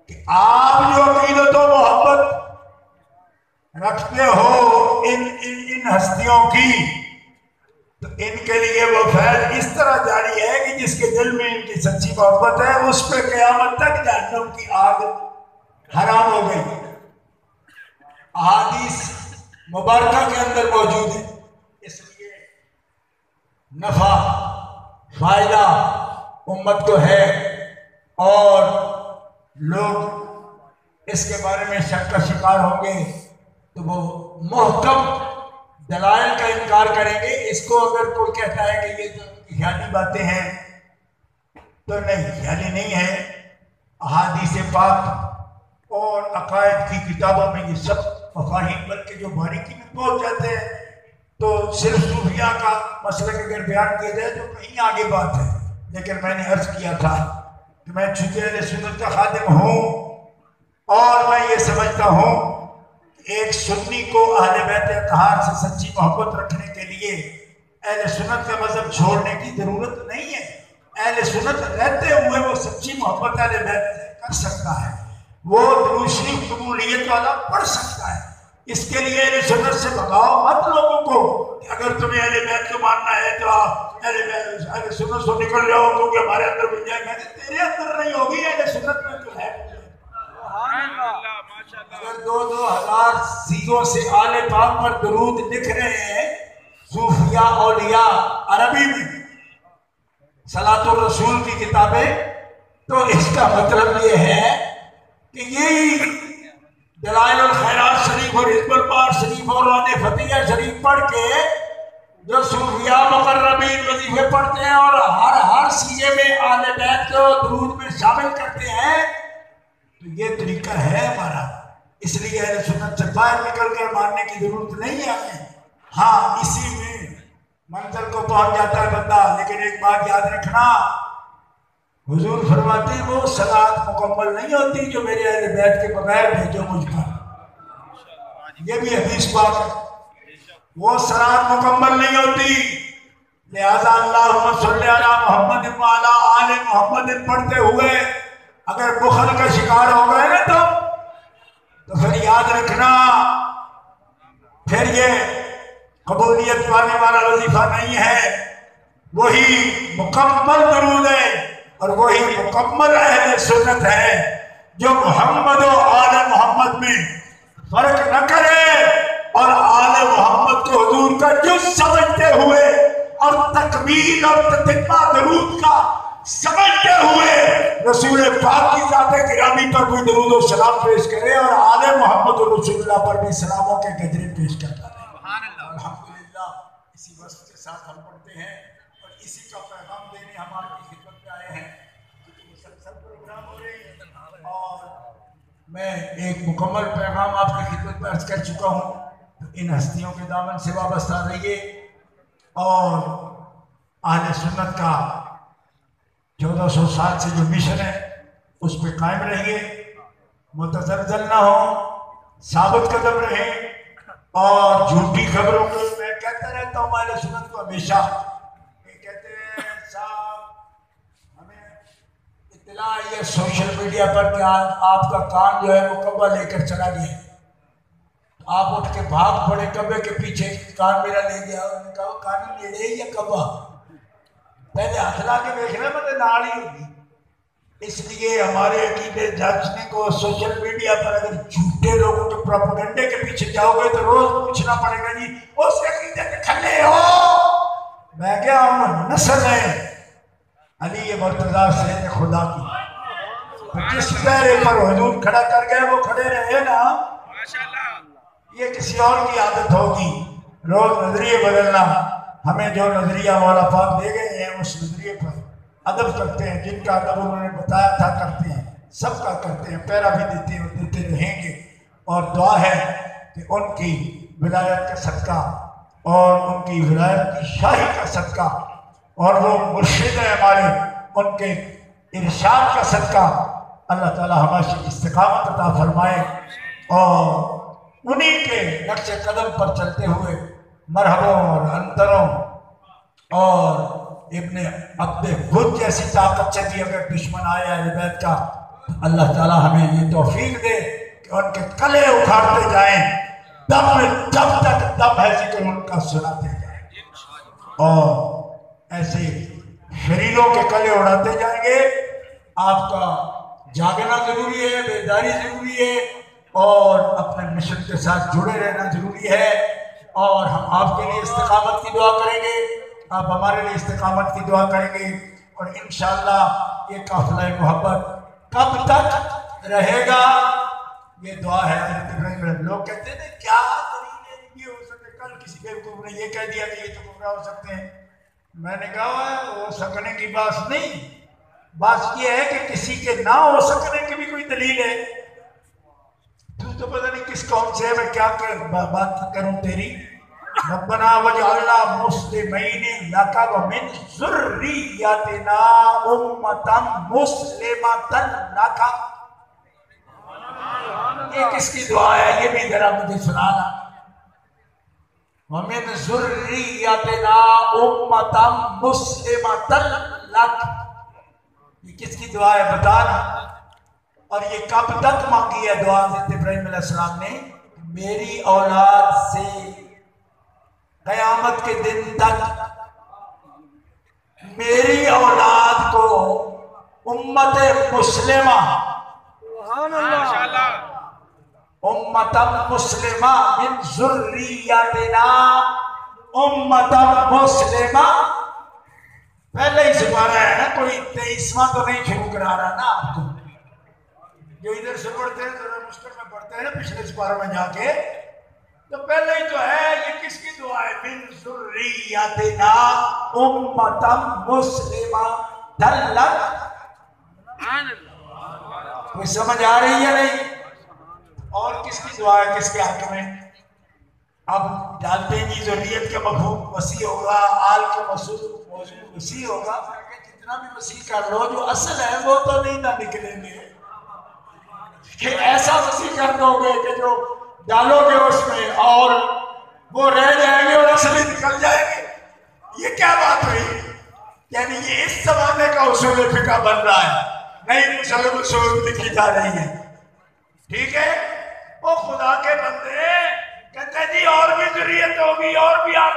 کہ آپ جو عقیدت و محبت رکھتے ہو ان ہستیوں کی، تو ان کے لیے وہ فیض اس طرح جاری ہے کہ جس کے دل میں ان کی سچی محبت ہے اس پہ قیامت تک جہنم کی آگ حرام ہو گئی. احادیث مبارکہ کے اندر موجود ہے. اس لیے نفع فائدہ امت کو ہے اور لوگ اس کے بارے میں شک کا شکار ہوں گے تو وہ محکم دلائل کا انکار کریں گے. اس کو اگر کوئی کہتا ہے کہ یہ تو خیالی باتیں ہیں تو نہیں، خیالی نہیں ہے. احادیث پاک اور عقائد کی کتابوں میں یہ سب مفاہیم بلکہ جو باریکی میں پہنچ جاتے ہیں. تو صرف صوفیاء کا مسئلہ اگر بیان کیا جائے تو کہیں آگے بات ہے. لیکن میں نے عرض کیا تھا کہ میں چونکہ اہل سنت کا خادم ہوں اور میں یہ سمجھتا ہوں ایک سنی کو اہل بیت اطہار سے سچی محبت رکھنے کے لیے اہل سنت کا مذہب چھوڑنے کی ضرورت نہیں ہے. اہل سنت رہتے ہوئے وہ سچی محبت اہل بیت سے کر سکتا ہے. وہ درود شریف قبولیت والا پڑھ سکتا ہے. اس کے لیے اہل سنت سے بھگاؤ مت لوگوں کو کہ اگر تمہیں اہل بیت کو ماننا ہے تو اہل سنت سے نکل جاؤ کیونکہ ہمارے اندر مل جائے. میں نے تیرے اندر نہیں ہوگی، اہل سنت میں تو ہے. اگر 2,000 سیوں سے آل پاک پر درود لکھ رہے ہیں صوفیاء اولیاء عربی میں صلاۃ الرسول کی کتابیں، تو اس کا مطلب یہ ہے کہ یہی دلائل الخیرات شریف اور حزب البار شریف اور روضہ فتحیہ شریف پڑھ کے جو صوفیاء مقربین وظیفے پڑھتے ہیں اور ہر سیغے میں آل بیت کو درود میں شامل کرتے ہیں، تو یہ طریقہ ہے ہمارا. اس لیے اہل سنت سے باہر نکل کر ماننے کی ضرورت نہیں ہے ہمیں. ہاں اسی میں منزل کو پہنچ جاتا ہے بندہ. لیکن ایک بات یاد رکھنا، حضور فرماتے ہیں وہ صلاۃ مکمل نہیں ہوتی جو میرے اہل بیت کے بغیر بھیجو مجھ پر. یہ بھی حدیث پاک ہے. وہ صلاۃ مکمل نہیں ہوتی. لہذا اللہم صلی علی محمد وعلی آل محمد پڑھتے ہوئے اگر بخل کا شکار ہو گئے نا تو پھر یاد رکھنا پھر یہ قبولیت پانے والا وظیفہ نہیں ہے. وہی مکمل درود ہے اور وہی مکمل اہل سنت ہے جو محمد و آل محمد میں فرق نہ کرے اور آل محمد کو حضور کا جز سمجھتے ہوئے اور تکمیل اور تتمہ درود کا سمجھتے ہوئے رسول پاک کی ذات گرامی پر بھی درود و سلام پیش کرے اور آل محمد رسول اللہ پر بھی سلاموں کے گجرے پیش کرتا ہے۔ الحمدللہ اسی وصف کے ساتھ ہم پڑھتے ہیں اور اسی کا پیغام دینے ہم آپ کی خدمت میں آئے ہیں کیونکہ مسلسل پروگرام ہو رہی ہے اور میں ایک مکمل پیغام آپ کی خدمت میں عرض کر چکا ہوں۔ ان ہستیوں کے دامن سے وابستہ رہیے اور اہل سنت کا 1400 سال سے جو مشن ہے اس پہ قائم رہیے، متزلزل نہ ہو، ثابت قدم رہیں اور جھوٹی خبروں کو میں کہتا رہتا ہوں اہل سنت کو ہمیشہ کہ کہتے ہیں صاحب ہمیں اطلاع آئی ہے سوشل میڈیا پر کہ آپ کا کان جو ہے وہ کعبہ لے کر چلا گیا، آپ اٹھ کے بھاگ پڑے کعبے کے پیچھے، کان میرا لے گیا، انہوں نے کہا کان لے لے یا کعبہ، پہلے ہاتھ لا کے دیکھنا مطلب نال ہی ہوگی۔ اس لیے ہمارے عقیدے جانچنے کو سوشل میڈیا پر اگر جھوٹے لوگوں کے پروپیگنڈے کے پیچھے جاؤ گے تو روز پوچھنا پڑے گا جی اس عقیدے کے کھلے ہو؟ میں کیا ہم نسل ہیں علی مرتضیٰ سے خدا کی، جس پیرے پر حضور کھڑا کر گئے وہ کھڑے رہے نا۔ یہ کسی اور کی عادت ہوگی روز نظریے بدلنا، ہمیں جو نظریہ مولا پاک دے گئے ہیں اس نظریے پر ادب کرتے ہیں، جن کا ادب انہوں نے بتایا تھا کرتے ہیں، سب کا کرتے ہیں، پیرا بھی دیتے ہیں اور دیتے رہیں گے، اور دعا ہے کہ ان کی ولایت کا صدقہ اور ان کی ولایت کی شاہی کا صدقہ اور وہ مرشد ہیں ہمارے ان کے ارشاد کا صدقہ اللہ تعالی ہماری استقامت عطا فرمائے اور انہی کے نقش قدم پر چلتے ہوئے مرحبوں اور اندروں اور ابن عبد بدھ جیسی طاقت سے بھی اگر دشمن آیا اہل بیت کا اللہ تعالی ہمیں یہ توفیق دے کہ ان کے کلے اکھاڑتے جائیں، جب تک دم ہے ذکر ان کا سناتے جائیں اور ایسے شریروں کے کلے اڑاتے جائیں گے۔ آپ کا جاگنا ضروری ہے، بیداری ضروری ہے اور اپنے مشن کے ساتھ جڑے رہنا ضروری ہے، اور ہم آپ کے لیے استقامت کی دعا کریں گے، آپ ہمارے لیے استقامت کی دعا کریں گے، اور انشاءاللہ یہ قافلہ محبت کب تک رہے گا یہ دعا ہے۔ لوگ کہتے ہیں کیا دلیل یہ ہو سکتے، کل کسی بیوقوف نے یہ کہہ دیا کہ یہ تو گمراہ ہو سکتے ہیں، میں نے کہا ہو سکنے کی بات نہیں، بات یہ ہے کہ کسی کے نہ ہو سکنے کی بھی کوئی دلیل ہے۔ تو پتہ نہیں کس قوم سے میں کیا بات کروں تیری۔ ربنا وجعلنا مسلمین لک ومن ذریتنا امتا مسلمتا لک۔ یہ کس کی دعا ہے یہ بھی ذرا مجھے سنانا۔ ومن ذریتنا امتا مسلمتا لک، یہ کس کی دعا ہے بتانا، اور یہ کب تک مانگی ہے دعا حضرت ابراہیم علیہ السلام نے؟ میری اولاد سے قیامت کے دن تک میری اولاد کو امت مسلمہ امت مسلمہ من ذریتنا امت مسلمہ، پہلے ہی سپارہ ہے نا، کوئی 23واں تو نہیں شروع کرا رہا نا آپ کو، جو ادھر سے پڑھتے ہیں ذرا مشکل میں پڑھتے ہیں نا پچھلے سپارہ میں جا کے، تو پہلے ہی جو ہے یہ کس کی دعا ہے؟ من ذریتنا امتا مسلمہ لک۔ کوئی سمجھ آ رہی ہے نہیں؟ اور کس کی دعا ہے کس کے حق میں؟ اب جانتے ہیں ذریت کا مفہوم وسیع ہوگا، آل کا موضوع وسیع ہوگا، جتنا بھی وسیع کر لو جو اصل ہے وہ تو نہیں نہ نکلیں گے، کہ ایسا وسیع کر دو گے کہ جو ڈالو گے اس میں اور وہ رہ جائیں گے اور اصلی نکل جائیں گے۔ یہ کیا بات ہوئی؟ یعنی یہ اس زمانے کا اصول فقہ بن رہا ہے، نئی مسلم اصول لکھی جا رہی ہے، ٹھیک ہے؟ وہ خدا کے بندے کہتے ہیں جی اور بھی ذریت ہوگی اور بھی اور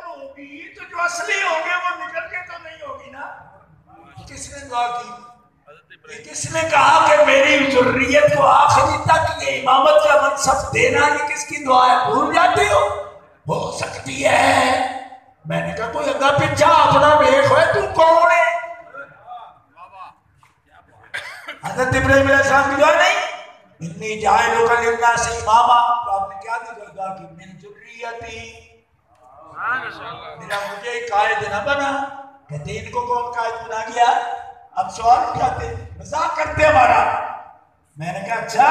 ہوگی، تو جو اصلی ہوگے وہ نکل کے تو نہیں ہوگی نا۔ کس نے دعا کی؟ یہ کس نے کہا کہ میری ذریت کو آخری تک یہ امامت کا منصب دینا؟ یہ کس کی دعا ہے؟ بھول جاتے ہو سکتی ہے۔ میں نے کہا کوئی اگا پیچھا اپنا دیکھ ہوئے تو کون ہے؟ حضرت ابراہیم علیہ السلام کی دعا نہیں؟ انی جاعلک للناس اماما، تو آپ نے کیا دعا کی؟ من ذریتی، میرا مجھے قائد نہ بنا۔ کہتے ان کو کون قائد بنا گیا؟ اب سوال اٹھاتے مذاق کرتے ہمارا۔ میں نے کہا اچھا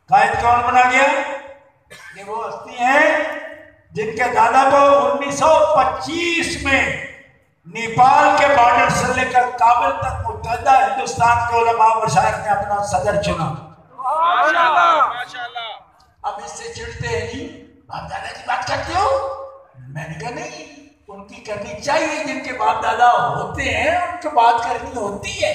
قائد کون بنا گیا؟ یہ وہ ہستی ہیں جن کے دادا کو 1925 میں نیپال کے بارڈر سے لے کر کابل تک متحدہ ہندوستان کے علماء مشائخ نے اپنا صدر چنا۔ اب اس سے چڑھتے ہیں جی باپ دادا کی بات کرتے ہو؟ میں نے کہا نہیں، ان کی کرنی چاہیے، جن کے باپ دادا ہوتے ہیں ان کی بات کرنی ہوتی ہے۔